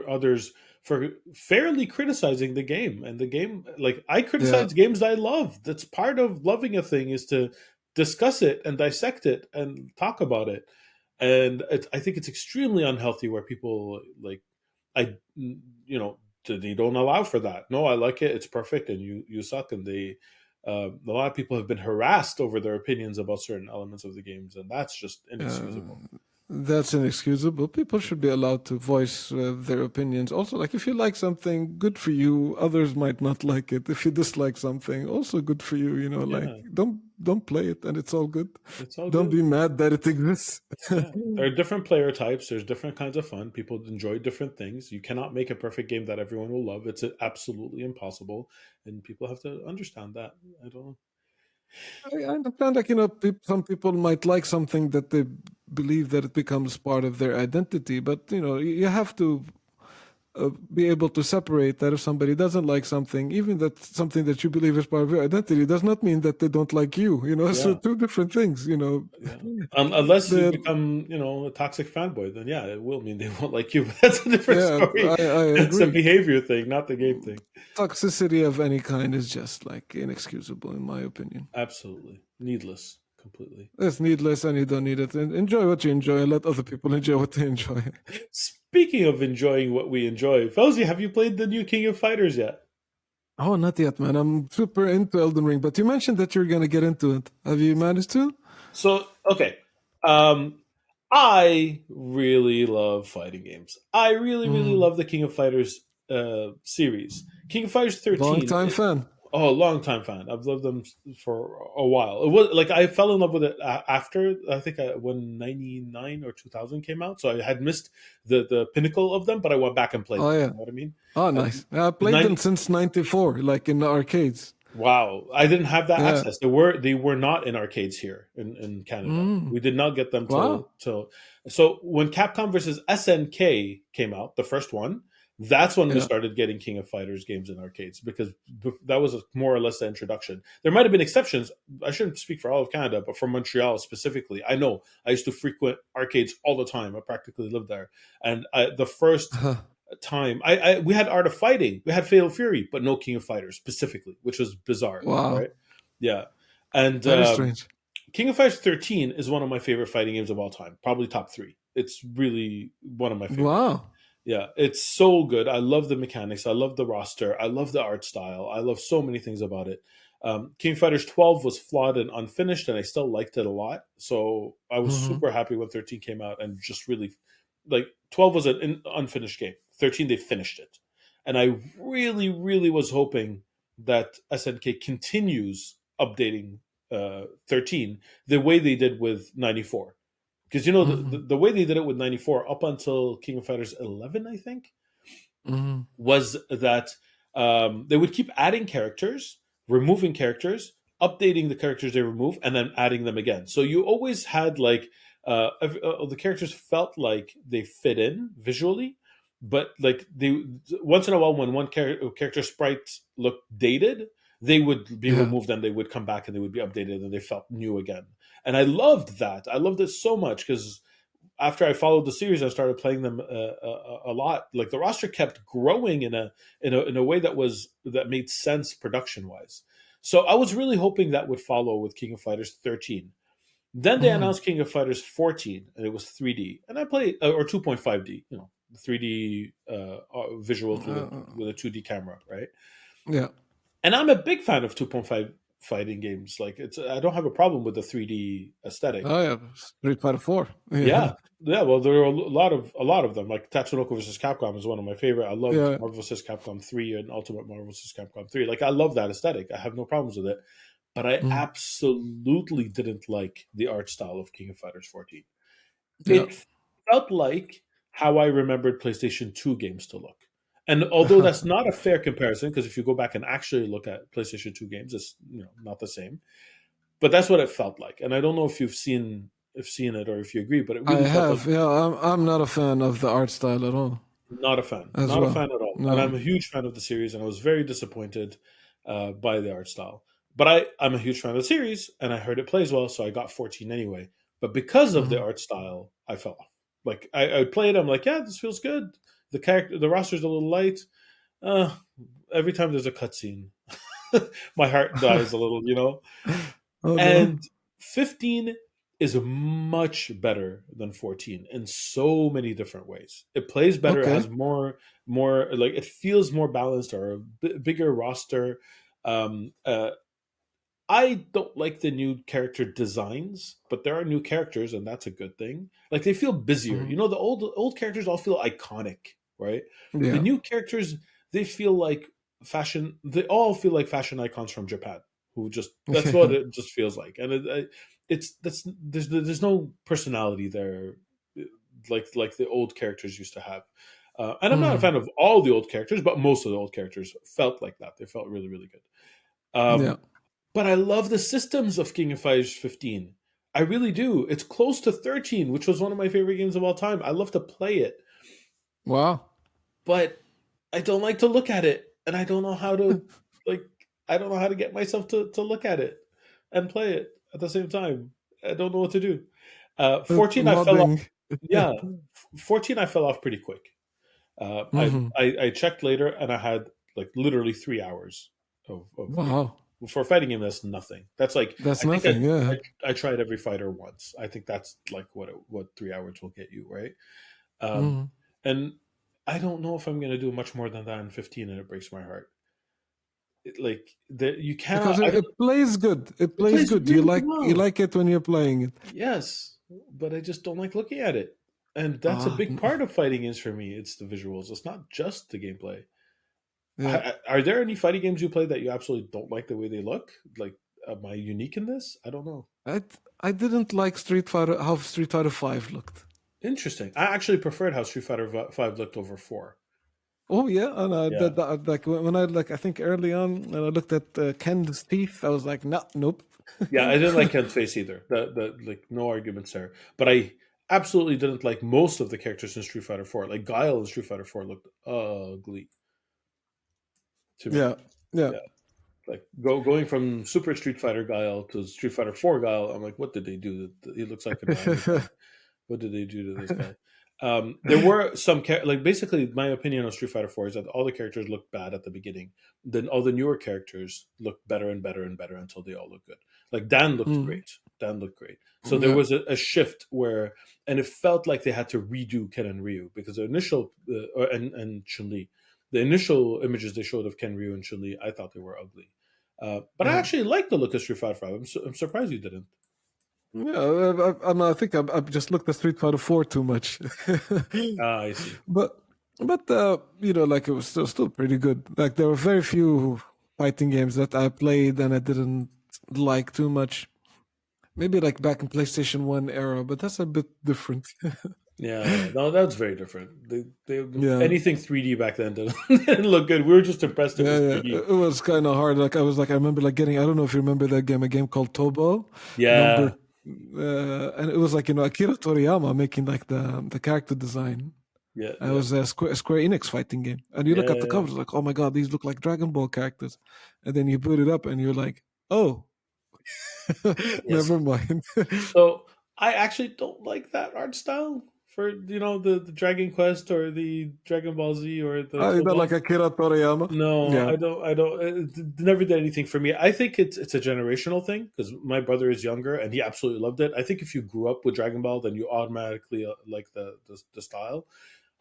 others for fairly criticizing the game, and the game, like, I Yeah, criticize games that I love. That's part of loving a thing, is to discuss it and dissect it and talk about it. And I think it's extremely unhealthy where people like, I you know they don't allow for that. No, I like it, it's perfect, and you suck. And they a lot of people have been harassed over their opinions about certain elements of the games, and that's just uh, inexcusable. that's inexcusable. People should be allowed to voice their opinions. Also, like if you like something, good for you. Others might not like it. If you dislike something, also good for you. Like Yeah, don't play it, and it's all good. it's all Don't good. be mad that it exists. Yeah, there are different player types. There's different kinds of fun. People enjoy different things. You cannot make a perfect game that everyone will love. It's absolutely impossible, and people have to understand that. I don't know. I understand, like some people might like something that they believe that it becomes part of their identity, but you have to be able to separate that. If somebody doesn't like something, even that something that you believe is part of your identity, does not mean that they don't like you. So Yeah, two different things. yeah. Unless you The become, a toxic fanboy, then yeah, it will mean they won't like you. But that's a different Yeah, story. I That's a agree. behavior thing, not the game thing. Toxicity of any kind is just like inexcusable, in my opinion. Absolutely needless, completely. It's needless, and you don't need it. And enjoy what you enjoy, and let other people enjoy what they enjoy. Speaking of enjoying what we enjoy, Fauzi, have you played the new King of Fighters yet? Oh, not yet, man. I'm super into Elden Ring, but you mentioned that you're gonna get into it. Have you managed to? So, okay. Um, I really love fighting games. I really, really Mm. love the King of Fighters series. King of Fighters Long 13. time fan. Oh, long time fan. I've loved them for a while. It was like I fell in love with it after, I think, when 99 or 2000 came out. So I had missed the pinnacle of them, but I went back and played Oh them. yeah. You know what I mean? Oh, And nice. I played them nine since '94, like in the arcades. Wow, I didn't have that Yeah. access. They were not in arcades here in Canada. Mm. We did not get them till Wow. till. So when Capcom versus SNK came out, the first one, that's when we Yeah. started getting King of Fighters games in arcades, because that was more or less the introduction. There might have been exceptions. I shouldn't speak for all of Canada, but for Montreal specifically, I know I used to frequent arcades all the time. I practically lived there, and the first time. We had Art of Fighting, we had Fatal Fury, but no King of Fighters specifically, which was bizarre, Wow. right? Yeah, and Very strange. King of Fighters 13 is one of my favorite fighting games of all time, probably top three. It's really one of my favorite. Wow. Yeah, it's so good. I love the mechanics. I love the roster. I love the art style. I love so many things about it. King of Fighters 12 was flawed and unfinished, and I still liked it a lot. So I was Hmm. super happy when 13 came out, and just really, like, 12 was an unfinished game. 13, they finished it. And I really, really was hoping that SNK continues updating 13 the way they did with 94. Because, Hmm. the way they did it with 94 up until King of Fighters 11, I think, Hmm. was that they would keep adding characters, removing characters, updating the characters they remove, and then adding them again. So you always had, like, the characters felt like they fit in visually, but like they once in a while, when one character sprites looked dated, they would be Yeah. removed and they would come back and they would be updated and they felt new again. And I loved that. I loved it so much because after I followed the series, I started playing them a lot. Like the roster kept growing in a way that made sense production wise. So I was really hoping that would follow with King of Fighters 13. Then they Mm. announced King of Fighters 14, and it was 3D, and I played or 2.5D, 3D visuals with a 2D camera, right? Yeah. And I'm a big fan of 2.5 fighting games. Like I don't have a problem with the 3D aesthetic. Oh yeah. Street Fighter 4. Yeah. Yeah, yeah. Well, there are a lot of them. Like Tatsunoko versus Capcom is one of my favorite. I loved Yeah. Marvel vs. Capcom 3 and Ultimate Marvel vs. Capcom 3. Like I love that aesthetic. I have no problems with it. But I Mm. absolutely didn't like the art style of King of Fighters 14. Yeah. It felt like how I remembered PlayStation 2 games to look. And although that's not a fair comparison, because if you go back and actually look at PlayStation 2 games, it's not the same. But that's what it felt like. And I don't know if seen it or if you agree, but it I really felt like have. Yeah. I'm not a fan of the art style at all. not a fan, As not a well. fan at all. And I'm No. a huge fan of the series, and I was very disappointed by the art style. But I'm a huge fan of the series, and I heard it plays well, so I got 14 anyway. But because of the Mm. art style, I fell off. Like I played, I'm like, yeah, this feels good. The roster's a little light. Uh, every time there's a cutscene, my heart dies a little. Oh no. And 15 is much better than 14 in so many different ways. It plays better, it Okay. has more like it feels more balanced or a bigger roster. I don't like the new character designs, but there are new characters, and that's a good thing. Like they feel busier. Hmm. The old characters all feel iconic, right? The Yeah. new characters, they feel like fashion. They all feel like fashion icons from Japan. Who just that's what Yeah. it just feels like, and it's that's there's no personality there, like the old characters used to have. And I'm not a Hmm. fan of all the old characters, but most of the old characters felt like that. They felt really, really good. Yeah. But I love the systems of King of Fighters 15. I really do. It's close to 13, which was one of my favorite games of all time. I love to play it, Wow. but I don't like to look at it, and I don't know how to like. I don't know how to get myself to look at it and play it at the same time. I don't know what to do. 14, I fell off. Modding. Yeah, 14, I fell off pretty quick. Uh, I, Hmm. I checked later, and I had like literally 3 hours of game. Wow. For a fighting game. That's nothing. That's like That's I think nothing. Yeah. I tried every fighter once. I think that's like what 3 hours will get you, right? Um, Hmm. and I don't know if I'm going to do much more than that in 15, and it breaks my heart. Like you Because cannot. it, it plays good. It It plays plays good. You really you well, like it when you're playing it. yes, but I just don't like looking at it. And that's a Ah. big part of fighting is for me. It's the visuals. It's not just the gameplay. Yeah. Are there any fighting games you play that you absolutely don't like the way they look? Like, am I unique in this? I don't know. I didn't like Street Fighter how Street Fighter 5 looked. Interesting. I actually preferred how Street Fighter Five looked over four. Oh yeah, and Yeah, like when I like I think early on when I looked at Ken's teeth, I was like, no, nope. yeah. I didn't like Ken's face either. The like no arguments there. But I absolutely didn't like most of the characters in Street Fighter Four. Like Guile in Street Fighter Four looked ugly to me. Yeah, yeah. Yeah, like going from Super Street Fighter Guile to Street Fighter Four Guile. I'm like, what did they do? He looks like an orangutan. What did they do to this guy? There were some like basically my opinion on Street Fighter Four is that all the characters looked bad at the beginning. Then all the newer characters looked better and better and better until they all look good. Like Dan looked Mm, great. Dan looked great. So there yeah. was a shift where, and it felt like they had to redo Ken and Ryu because the initial and Chun Li, the initial images they showed of Ken, Ryu, and Chun Li, I thought they were ugly. But I Yeah. actually like the look of Street Fighter Five. I'm surprised you didn't. Yeah, I think I've just looked at Street Fighter 4 too much. Ah, I see. but like it was still pretty good. Like there were very few fighting games that I played and I didn't like too much. Maybe like back in PlayStation 1 era, but that's a bit different. Yeah, yeah. No, that's very different. They Yeah. anything 3D back then didn't look good. We were just impressed it Yeah, was yeah. 3D. It was kind of hard. I remember like getting, I don't know if you remember that game, a game called Tobo, number, Yeah, and it was like, Akira Toriyama making like the character design. yeah, And it yeah, was a Square Enix fighting game. And you look yeah, at the yeah. covers, like, oh my God, these look like Dragon Ball characters. And then you boot it up and you're like, oh, Yes. never mind. So I actually don't like that art style for the Dragon Quest or the Dragon Ball Z or the You don't like Tobal. Akira Toriyama? No, Yeah, I don't. I don't. It never did anything for me. I think it's a generational thing because my brother is younger and he absolutely loved it. I think if you grew up with Dragon Ball, then you automatically like the style.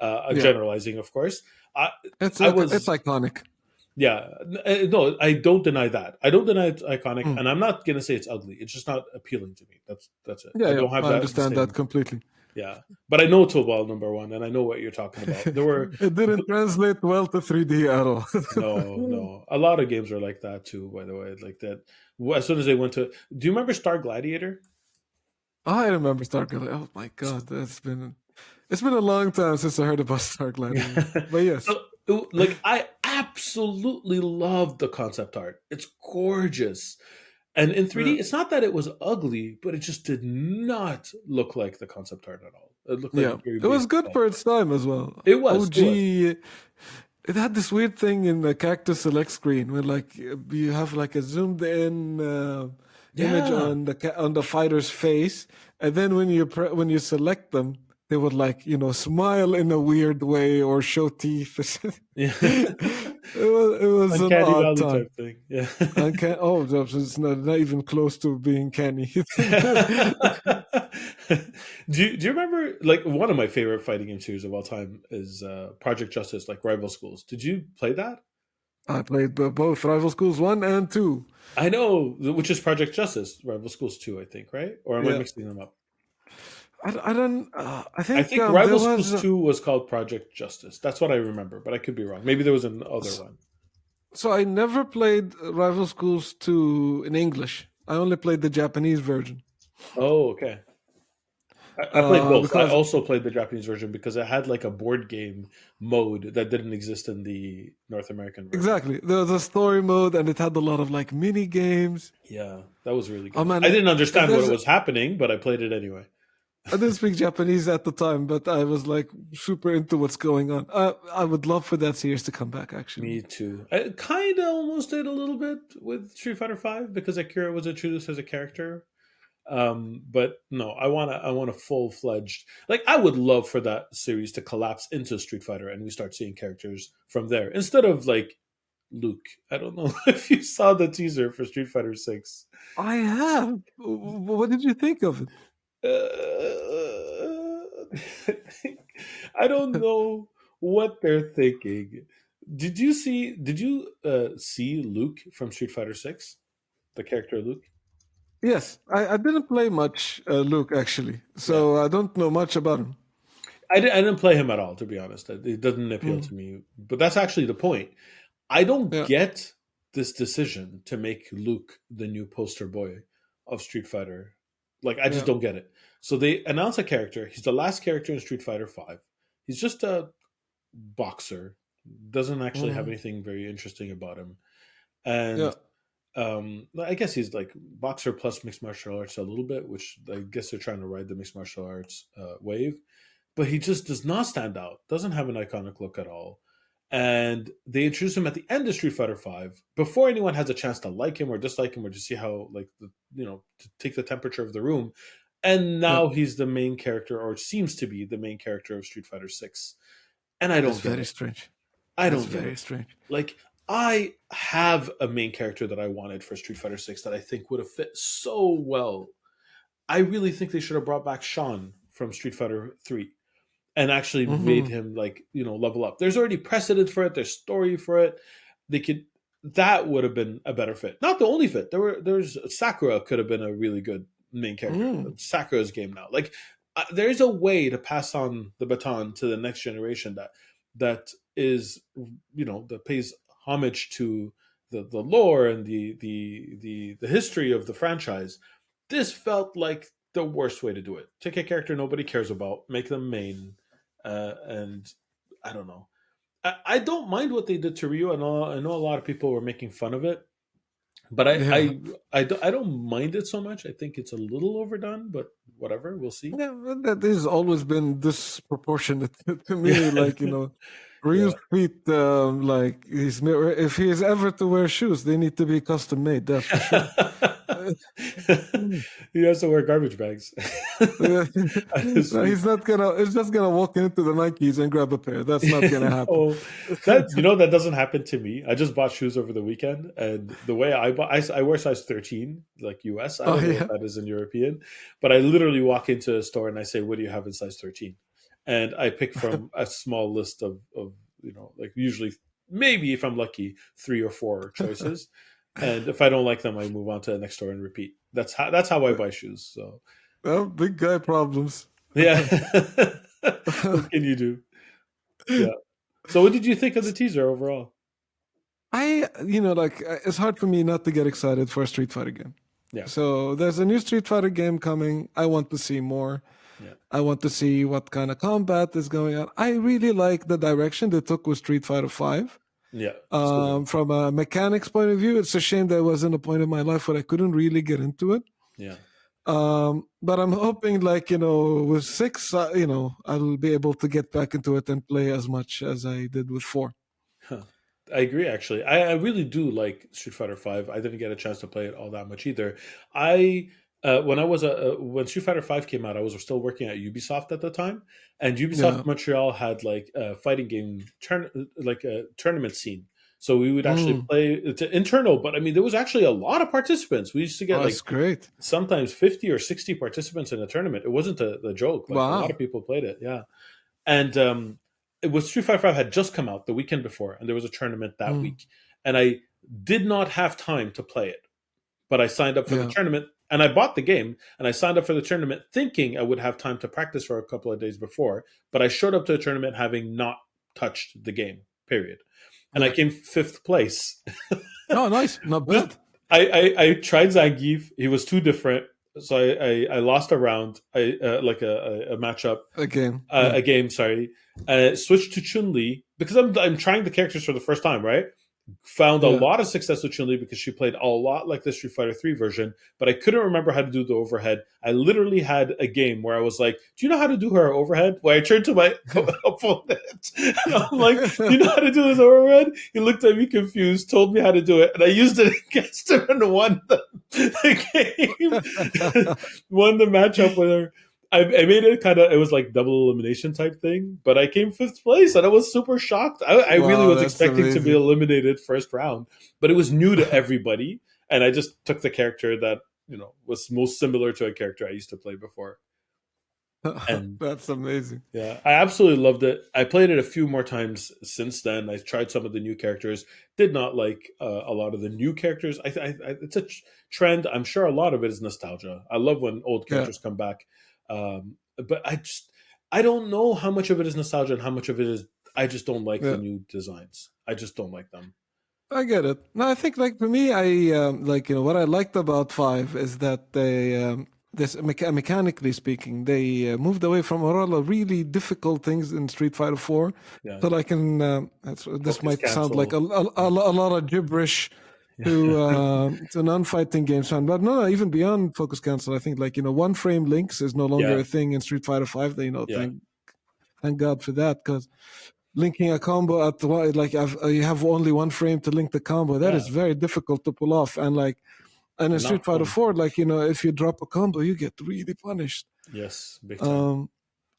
yeah. Generalizing, of course. I It's I like it's was iconic. yeah. No, I don't deny that. I don't deny it's iconic, Mm. and I'm not gonna say it's ugly. It's just not appealing to me. That's it. Yeah, I yeah. don't have I that the understand that same. completely. Yeah, but I know Tobal number one, and I know what you're talking about. There were It didn't translate well to 3D at all. no, no. A lot of games are like that too. By the way, like that. As soon as they went to, do you remember Star Gladiator? I remember Star Gladiator. Oh my god, it's been a long time since I heard about Star Gladiator. But yes, So, like, I absolutely loved the concept art. It's gorgeous, and in uh, 3D, it's not that it was ugly, but it just did not look like the concept art at all. It looked like yeah, very it was basic good stuff. for its time as well. It was. It was. OG, it had this weird thing in the Cactus Select screen where like you have like a zoomed in image Yeah. on the fighter's face, and then when you select them, they would like smile in a weird way or show teeth. Yeah. It was an Uncanny odd Valley time. type thing. Yeah. Oh, it's not even close to being canny. Do you remember like one of my favorite fighting game series of all time is Project Justice, like Rival Schools. Did you play that? I played both Rival Schools 1 and 2. I know, which is Project Justice, Rival Schools 2, I think, right? Or am I Yeah. mixing them up? I don't. I I think think there Rival was. Schools 2 was called Project Justice. That's what I remember, but I could be wrong. Maybe there was another one. So I never played Rival Schools 2 in English. I only played the Japanese version. Oh, okay. I played both. I Because also played the Japanese version because it had like a board game mode that didn't exist in the North American version. exactly, there was a story mode and it had a lot of like mini games. Yeah, that was really Oh good. man, I didn't understand what there's was happening, but I played it anyway. I didn't speak Japanese at the time, but I was like super into what's going on. I would love for that series to come back. Actually, Me too. I kind of almost did a little bit with Street Fighter Five because Akira was introduced as a character. But no, I want a full fledged like I would love for that series to collapse into Street Fighter and we start seeing characters from there instead of like Luke. I don't know if you saw the teaser for Street Fighter Six. I have. What did you think of it? I don't know what they're thinking. Did you see Luke from Street Fighter 6? The character Luke? Yes, I didn't play much Luke actually, Yeah. so I don't know much about him. I didn't play him at all, to be honest. It doesn't appeal Mm, to me. But that's actually the point. I don't yeah, get this decision to make Luke the new poster boy of Street Fighter. Like I just yeah. don't get it. So they announce a character. He's the last character in Street Fighter 5. He's just a boxer. Doesn't actually have Mm, anything very interesting about him. yeah, And I guess he's like boxer plus mixed martial arts a little bit, which I guess they're trying to ride the mixed martial arts wave. But he just does not stand out. Doesn't have an iconic look at all. And they introduce him at the end of Street Fighter Five before anyone has a chance to like him or dislike him or to see how like to take the temperature of the room. And yeah. now he's the main character, or seems to be the main character of Street Fighter Six. And I That is don't get very it. strange. I That's don't get very it. strange. Like I have a main character that I wanted for Street Fighter Six that I think would have fit so well. I really think they should have brought back Sean from Street Fighter Three and actually made Hmm. him like level up. There's already precedent for it. There's story for it. They could that would have been a better fit. Not the only fit. There's Sakura could have been a really good main character. Mm, Sakura's game now. Like there's a way to pass on the baton to the next generation that is that pays homage to the lore and the history of the franchise. This felt like the worst way to do it. Take a character nobody cares about, make them main, and I don't know. I don't mind what they did to Ryu. I know a lot of people were making fun of it, but yeah. I don't mind it so much. I think it's a little overdone, but whatever. We'll see. Yeah, but that has always been disproportionate to me. Yeah, Like Ryu's yeah. feet, like if he is ever to wear shoes, they need to be custom made. That's for sure. He has to wear garbage bags. No, he's not gonna. He's just gonna walk into the Nikes and grab a pair. That's not gonna happen. No, that that doesn't happen to me. I just bought shoes over the weekend, and the way I bought, I wear size 13, like US. I Oh don't know what yeah. that is in European, but I literally walk into a store and I say, "What do you have in size 13?" And I pick from a small list of like usually maybe if I'm lucky 3 or 4 choices, and if I don't like them, I move on to the next store and repeat. That's how I buy shoes. So Well, big guy problems. yeah, what can you do? Yeah. So what did you think of the teaser overall? It's hard for me not to get excited for a Street Fighter game. Yeah, So there's a new Street Fighter game coming. I want to see more. yeah, I want to see what kind of combat is going on. I really like the direction they took with Street Fighter Five. yeah. It's good. From a mechanics point of view, it's a shame there wasn't a point in my life where I couldn't really get into it. Yeah. But I'm hoping, with six, I'll be able to get back into it and play as much as I did with four. Huh. I agree. Actually, I really do like Street Fighter Five. I didn't get a chance to play it all that much either. I when Street Fighter Five came out, I was still working at Ubisoft at the time, and Yeah. Ubisoft Montreal had like a fighting game like a tournament scene. So we would actually Mm. play it's internal, but I mean there was actually a lot of participants. We used to get Oh, like that's great. sometimes 50 or 60 participants in a tournament. It wasn't a joke. Like a lot of Wow. people played it. Yeah. And it was Street Fighter Five had just come out the weekend before, and there was a tournament that Mm. week, and I did not have time to play it, but I signed up for the Yeah. tournament, and I bought the game, and I signed up for the tournament thinking I would have time to practice for a couple of days before, but I showed up to the tournament having not touched the game. Period, and I Yeah. came fifth place. Oh, nice. Not Just bad. I tried Zangief. He was too different, so I lost a round. I like a matchup Again. Yeah. a game. Sorry, switched to Chun Li because I'm trying the characters for the first time. Right, found a Yeah. lot of success with Chun Li because she played a lot like the Street Fighter 3 version, but I couldn't remember how to do the overhead. I literally had a game where I was like, "Do you know how to do her overhead?" Where I turned to my opponent and I'm like, "Do you know how to do this overhead?" He looked at me confused, told me how to do it, and I used it against her and won the game, won the matchup with her. I made it it was like double elimination type thing, but I came fifth place and I was super shocked. I really Wow, was that's expecting to be amazing. eliminated first round, but it was new to everybody. And I just took the character that, was most similar to a character I used to play before. And That's amazing. yeah, I absolutely loved it. I played it a few more times since then. I tried some of the new characters. Did not like a lot of the new characters. It's a trend. I'm sure a lot of it is nostalgia. I love when old Yeah. characters come back, but I don't know how much of it is nostalgia and how much of it is I just don't like the Yeah. new designs. I just don't like them. I get it. No, I think for me, what I liked about five is that they mechanically speaking, they moved away from a lot of really difficult things in Street Fighter Four. Yeah, So this focus might sound like cancel. a lot of gibberish to non-fighting games fan, but no, even beyond focus cancel, I think one frame links is no longer Yeah, a thing in Street Fighter Five. They yeah, thank God for that, because linking a combo you have only one frame to link the combo. That yeah. is very difficult to pull off, and in Street Not Fighter fun. Four, if you drop a combo, you get really punished. Yes, big time. Um,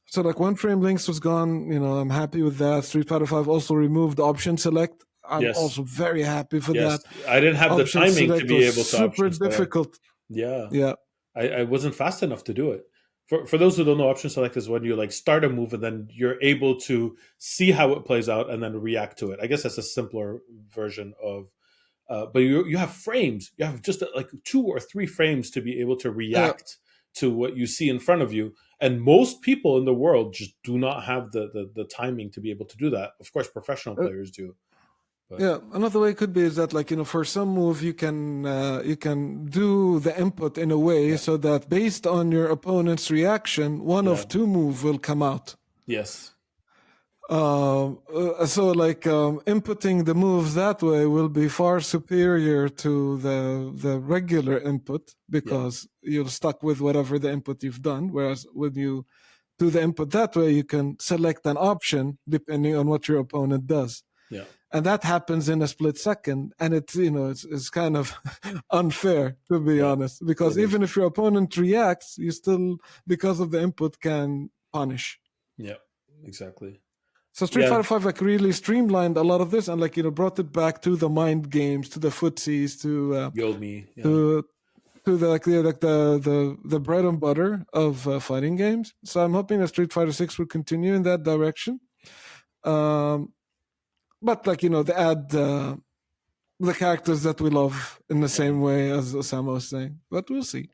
so one frame links was gone. I'm happy with that. Street Fighter Five also removed option select. I'm Yes, also very happy for yes. that. I didn't have the Option timing to select be was able to super option select. difficult. Yeah, Yeah, I wasn't fast enough to do it. For those who don't know, option select is when you like start a move and then you're able to see how it plays out and then react to it. I guess that's a simpler version of. But you have frames. You have just like 2 or 3 frames to be able to yeah. react to what you see in front of you. And most people in the world just do not have the timing to be able to do that. Of course, professional Uh, players do. But Yeah, another way could be is that for some move you can do the input in a way yeah, so that based on your opponent's reaction, one yeah, of two move will come out. yes, So inputting the moves that way will be far superior to the regular input yeah, because you're stuck with whatever the input you've done. Whereas when you do the input that way, you can select an option depending on what your opponent does. yeah. and that happens in a split second, and it's kind of unfair, to be Yeah, honest, because it is. even if your opponent reacts, you still, because of the input, can punish. Yeah, exactly. So Street Yeah, Fighter Five like really streamlined a lot of this, and like brought it back to the mind games, to the footsies, Yomi. Yeah, to the the bread and butter of fighting games. So I'm hoping that Street Fighter Six will continue in that direction. Um, but like they add the characters that we love in the yeah. same way as Osama was saying. But we'll see.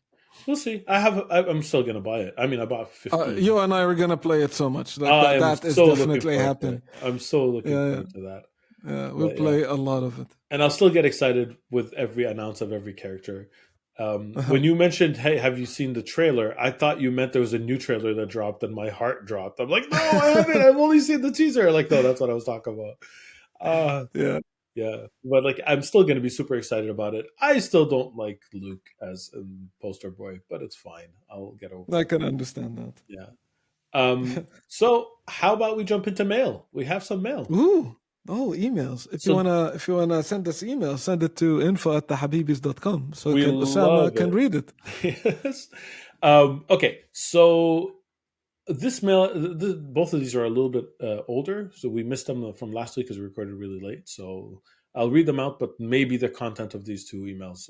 We'll see. I'm still gonna buy it. I mean, I bought 15. You and I are gonna play it so much. Like I am that is so looking definitely forward to it. happening. I'm so looking Yeah, yeah, forward to that. yeah. We'll But yeah, play a lot of it. and I'll still get excited with every announce of every character. Uh-huh. When you mentioned, "Hey, have you seen the trailer?" I thought you meant there was a new trailer that dropped, and my heart dropped. I'm like, "No, I haven't. I've only seen the teaser." Like, no, that's what I was talking about. Uh, Yeah, yeah, but like, I'm still going to be super excited about it. I still don't like Luke as a poster boy, but it's fine. I'll get over I it. can understand that. Yeah. So how about we jump into mail? We have some mail. Ooh. Oh, emails. So If you wanna send us email, send it to info@thehabibis.com so we can Osama love can it. read it. Yes. Okay. So this mail, both of these are a little bit older, so we missed them from last week because we recorded really late. So I'll read them out, but maybe the content of these two emails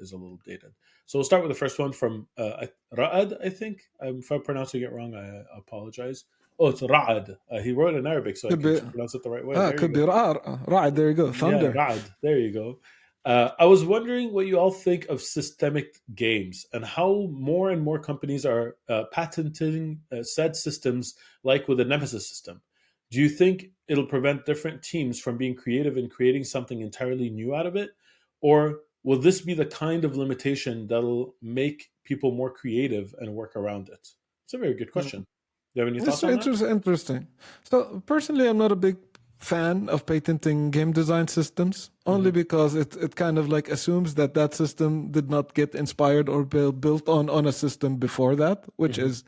is a little dated. So we'll start with the first one from Ra'ad, I think. If I'm pronouncing it wrong, I apologize. Oh, it's Ra'ad. He wrote it in Arabic, so I Could be should pronounce it the right way. There you could be go. right, there you go. Yeah, Thunder. Ra'ad. There you go. I was wondering what you all think of systemic games and how more and more companies are patenting said systems, like with the Nemesis system. Do you think it'll prevent different teams from being creative and creating something entirely new out of it? Or will this be the kind of limitation that'll make people more creative and work around it? It's a very good question. Do you have any It's thoughts on that? interesting. So personally, I'm not a big fan of patenting game design systems, only Hmm. because it kind of like assumes that that system did not get inspired or built on a system before that, which Hmm. is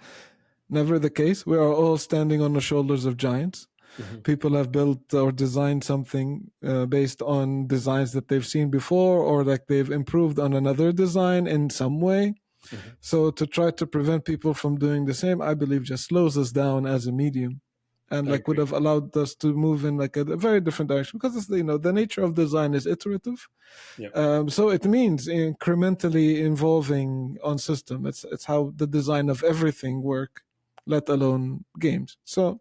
never the case. We are all standing on the shoulders of giants. Hmm. People have built or designed something based on designs that they've seen before, or like they've improved on another design in some way. Hmm. So to try to prevent people from doing the same, I believe just slows us down as a medium, and I like would agree. have allowed us to move in like a very different direction, because it's, the nature of design is iterative. Yeah. So it means incrementally evolving on system. It's how the design of everything work, let alone games. So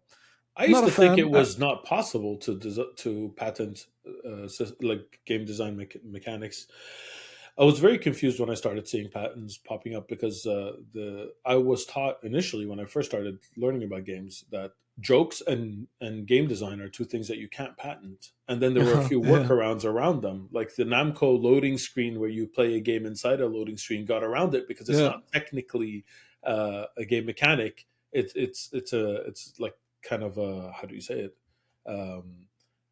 I used not a to think fan. it was not possible to to patent like game design mechanics. I was very confused when I started seeing patents popping up because the I was taught initially when I first started learning about games that jokes and game design are two things that you can't patent, and then there were a few Yeah, workarounds around them, like the Namco loading screen where you play a game inside a loading screen got around it because it's yeah, not technically a game mechanic. It's like kind of a, how do you say it? Um,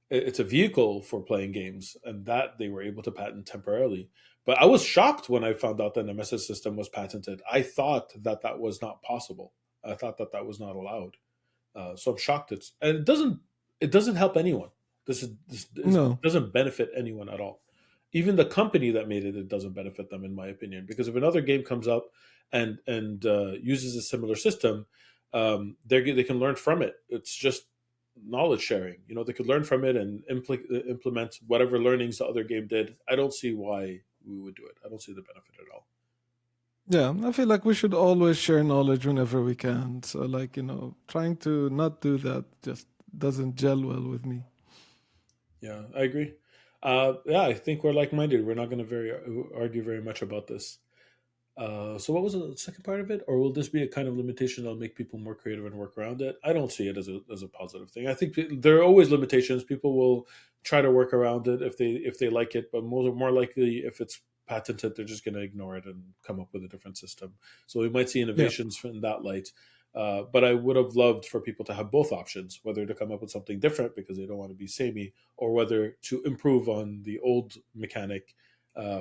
it's a vehicle for playing games, and that they were able to patent temporarily. But I was shocked when I found out that the Nemesis system was patented. I thought that that was not possible. I thought that that was not allowed. So I'm shocked. It doesn't help anyone. This no, doesn't benefit anyone at all. Even the company that made it, it doesn't benefit them, in my opinion. Because if another game comes up and uses a similar system, they can learn from it. It's just knowledge sharing. They could learn from it and implement whatever learnings the other game did. I don't see why we would do it. I don't see the benefit at all. yeah. I feel like we should always share knowledge whenever we can. So like trying to not do that just doesn't gel well with me. Yeah, I agree. Yeah, I think we're like-minded. We're not going to very argue very much about this. So, what was the second part of it? Or will this be a kind of limitation that'll make people more creative and work around it? I don't see it as a positive thing. I think there are always limitations. People will try to work around it if they like it, but more likely, if it's patented, they're just going to ignore it and come up with a different system. So we might see Yeah. innovations in that light. But I would have loved for people to have both options, whether to come up with something different because they don't want to be samey, or whether to improve on the old mechanic,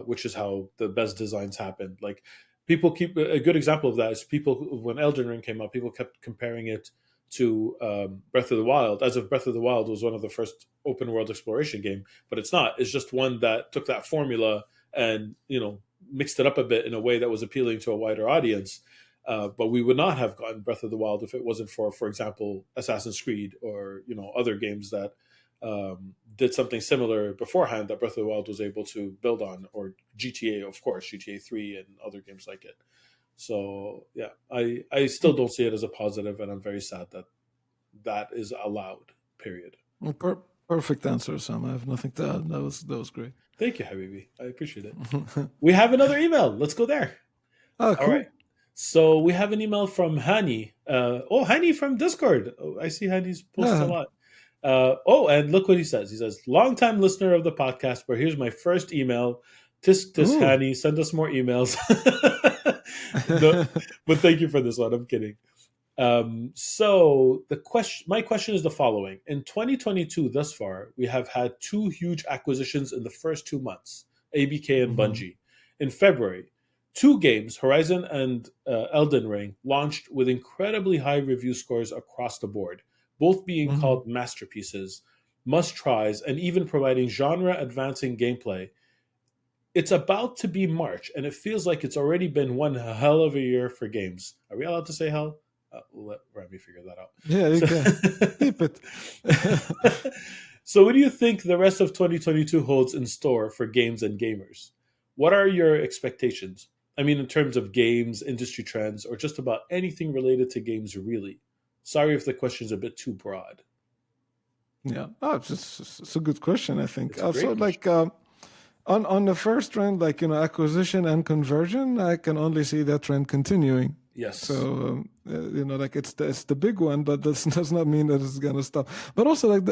which is how the best designs happen. Like, people keep a good example of that is people when Elden Ring came out, people kept comparing it to Breath of the Wild, as if Breath of the Wild was one of the first open world exploration game, but it's not. It's just one that took that formula and mixed it up a bit in a way that was appealing to a wider audience. But we would not have gotten Breath of the Wild if it wasn't for example, Assassin's Creed or other games that did something similar beforehand that Breath of the Wild was able to build on, or GTA, of course, GTA 3 and other games like it. So yeah, I still don't see it as a positive, and I'm very sad that that is allowed. Period. Perfect answer, Sam. I have nothing to add. That was great. Thank you, Habibi. I appreciate it. We have another email. Let's go there. Oh, All cool. right. So we have an email from Hani. Hani from Discord. Oh, I see Hani's posts a Yeah. lot. And look what he says. He says, "Long-time listener of the podcast, but here's my first email. Tisk tisk Ooh. Hani, send us more emails." But thank you for this one. I'm kidding. So my question is the following: in 2022, thus far, we have had two huge acquisitions in the first 2 months: ABK and Mhm. Bungie. In February, two games, Horizon and Elden Ring, launched with incredibly high review scores across the board, both being Mhm. called masterpieces, must tries, and even providing genre advancing gameplay. It's about to be March, and it feels like it's already been one hell of a year for games. Are we allowed to say hell? Let Remy figure that out. Yeah, you can keep it. So, what do you think the rest of 2022 holds in store for games and gamers? What are your expectations? I mean, in terms of games, industry trends, or just about anything related to games, really. Sorry if the question's a bit too broad. Yeah, it's a good question. I think It's a also great question. like on the first trend, like acquisition and conversion, I can only see that trend continuing. So Yes. like it's the big one, but that does not mean that it's gonna stop. But also like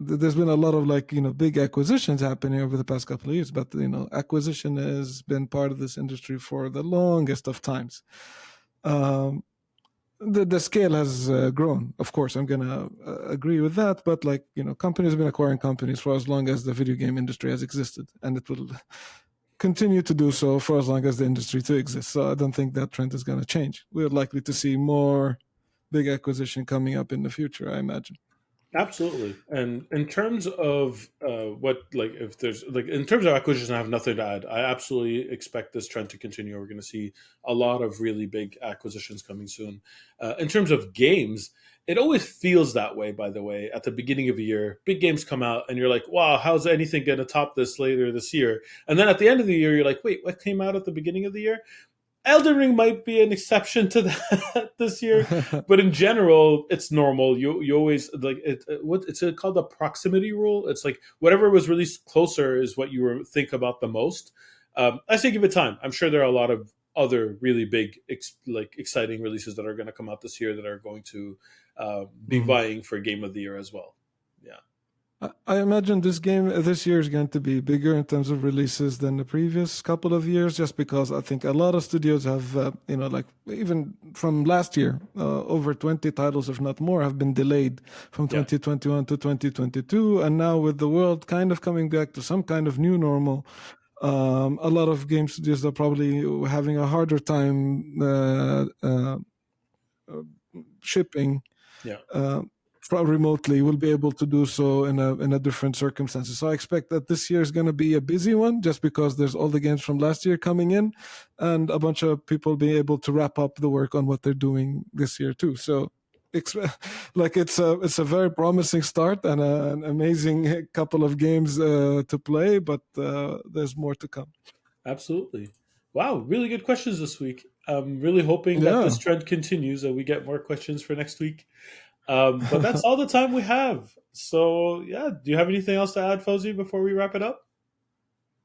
there's been a lot of like big acquisitions happening over the past couple of years, but acquisition has been part of this industry for the longest of times. Um, the scale has grown. Of course, I'm gonna agree with that. But like companies have been acquiring companies for as long as the video game industry has existed, and it will continue to do so for as long as the industry to exist. So I don't think that trend is going to change. We're likely to see more big acquisition coming up in the future, I imagine. Absolutely. And in terms of if there's like in terms of acquisition, I have nothing to add. I absolutely expect this trend to continue. We're going to see a lot of really big acquisitions coming soon. In terms of games, it always feels that way. By the way, at the beginning of the year, big games come out, and you're like, "Wow, how's anything going to top this later this year?" And then at the end of the year, you're like, "Wait, what came out at the beginning of the year?" Elden Ring might be an exception to that this year, but in general, it's normal. You always like it. It's called the proximity rule. It's like whatever was released closer is what you think about the most. I say give it time. I'm sure there are a lot of other really big, exciting releases that are going to come out this year that are going to be Mhm. vying for Game of the Year as well. Yeah. I imagine this year is going to be bigger in terms of releases than the previous couple of years, just because I think a lot of studios have, like even from last year, over 20 titles, if not more, have been delayed from Yeah. 2021 to 2022. And now with the world kind of coming back to some kind of new normal, a lot of game studios are probably having a harder time shipping Yeah. uh, remotely. Will be able to do so in a different circumstances. So I expect that this year is going to be a busy one, just because there's all the games from last year coming in, and a bunch of people being able to wrap up the work on what they're doing this year too. So like it's a very promising start and an amazing couple of games to play, but there's more to come. Absolutely. Wow, really good questions this week. I'm really hoping that this Yeah. trend continues and we get more questions for next week. But that's all the time we have. So, yeah, do you have anything else to add, Fauzi, before we wrap it up?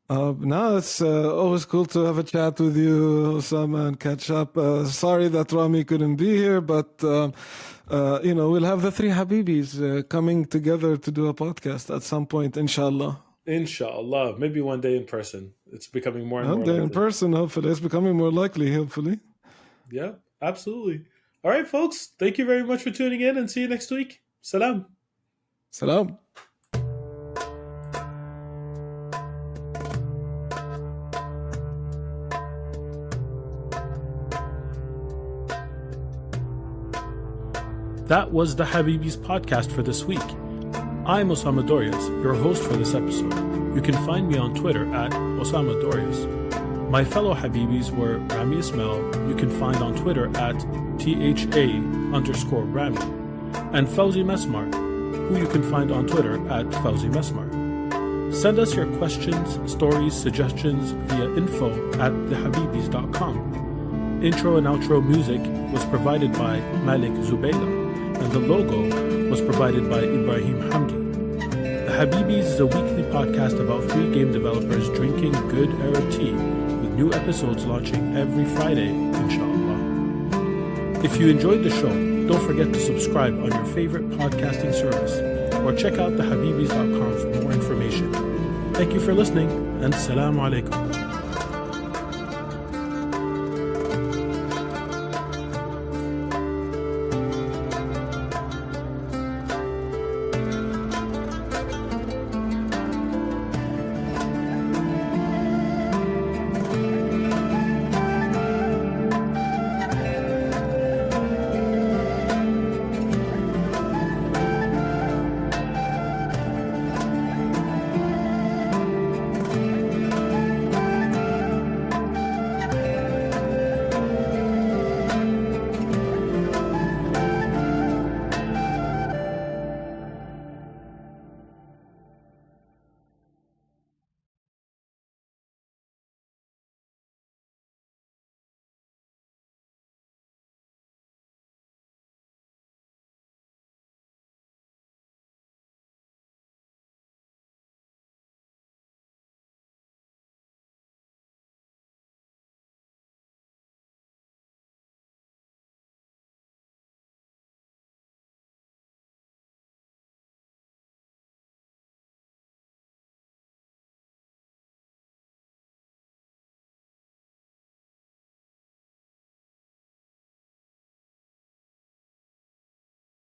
No, it's always cool to have a chat with you, Osama, and catch up. Sorry that Rami couldn't be here, but we'll have the three Habibis coming together to do a podcast at some point, inshallah. Inshallah. Maybe one day in person. It's becoming more and One more day in likely. person, hopefully. It's becoming more likely, hopefully. Yeah, absolutely. All right, folks. Thank you very much for tuning in and see you next week. Salam. Salam. That was the Habibis podcast for this week. I'm Osama Dorias, your host for this episode. You can find me on Twitter at Osama Dorias. My fellow Habibis were Rami Ismail, you can find on Twitter at THA_Rami, and Fawzi Mesmar, who you can find on Twitter at Fawzi Mesmar. Send us your questions, stories, suggestions via info@thehabibis.com. Intro and outro music was provided by Malik Zubayla, and the logo was provided by Ibrahim Hamdi. The Habibis is a weekly podcast about 3 game developers drinking good era tea, with new episodes launching every Friday, inshallah. If you enjoyed the show, don't forget to subscribe on your favorite podcasting service, or check out thehabibis.com for more information. Thank you for listening, and Assalamu alaikum.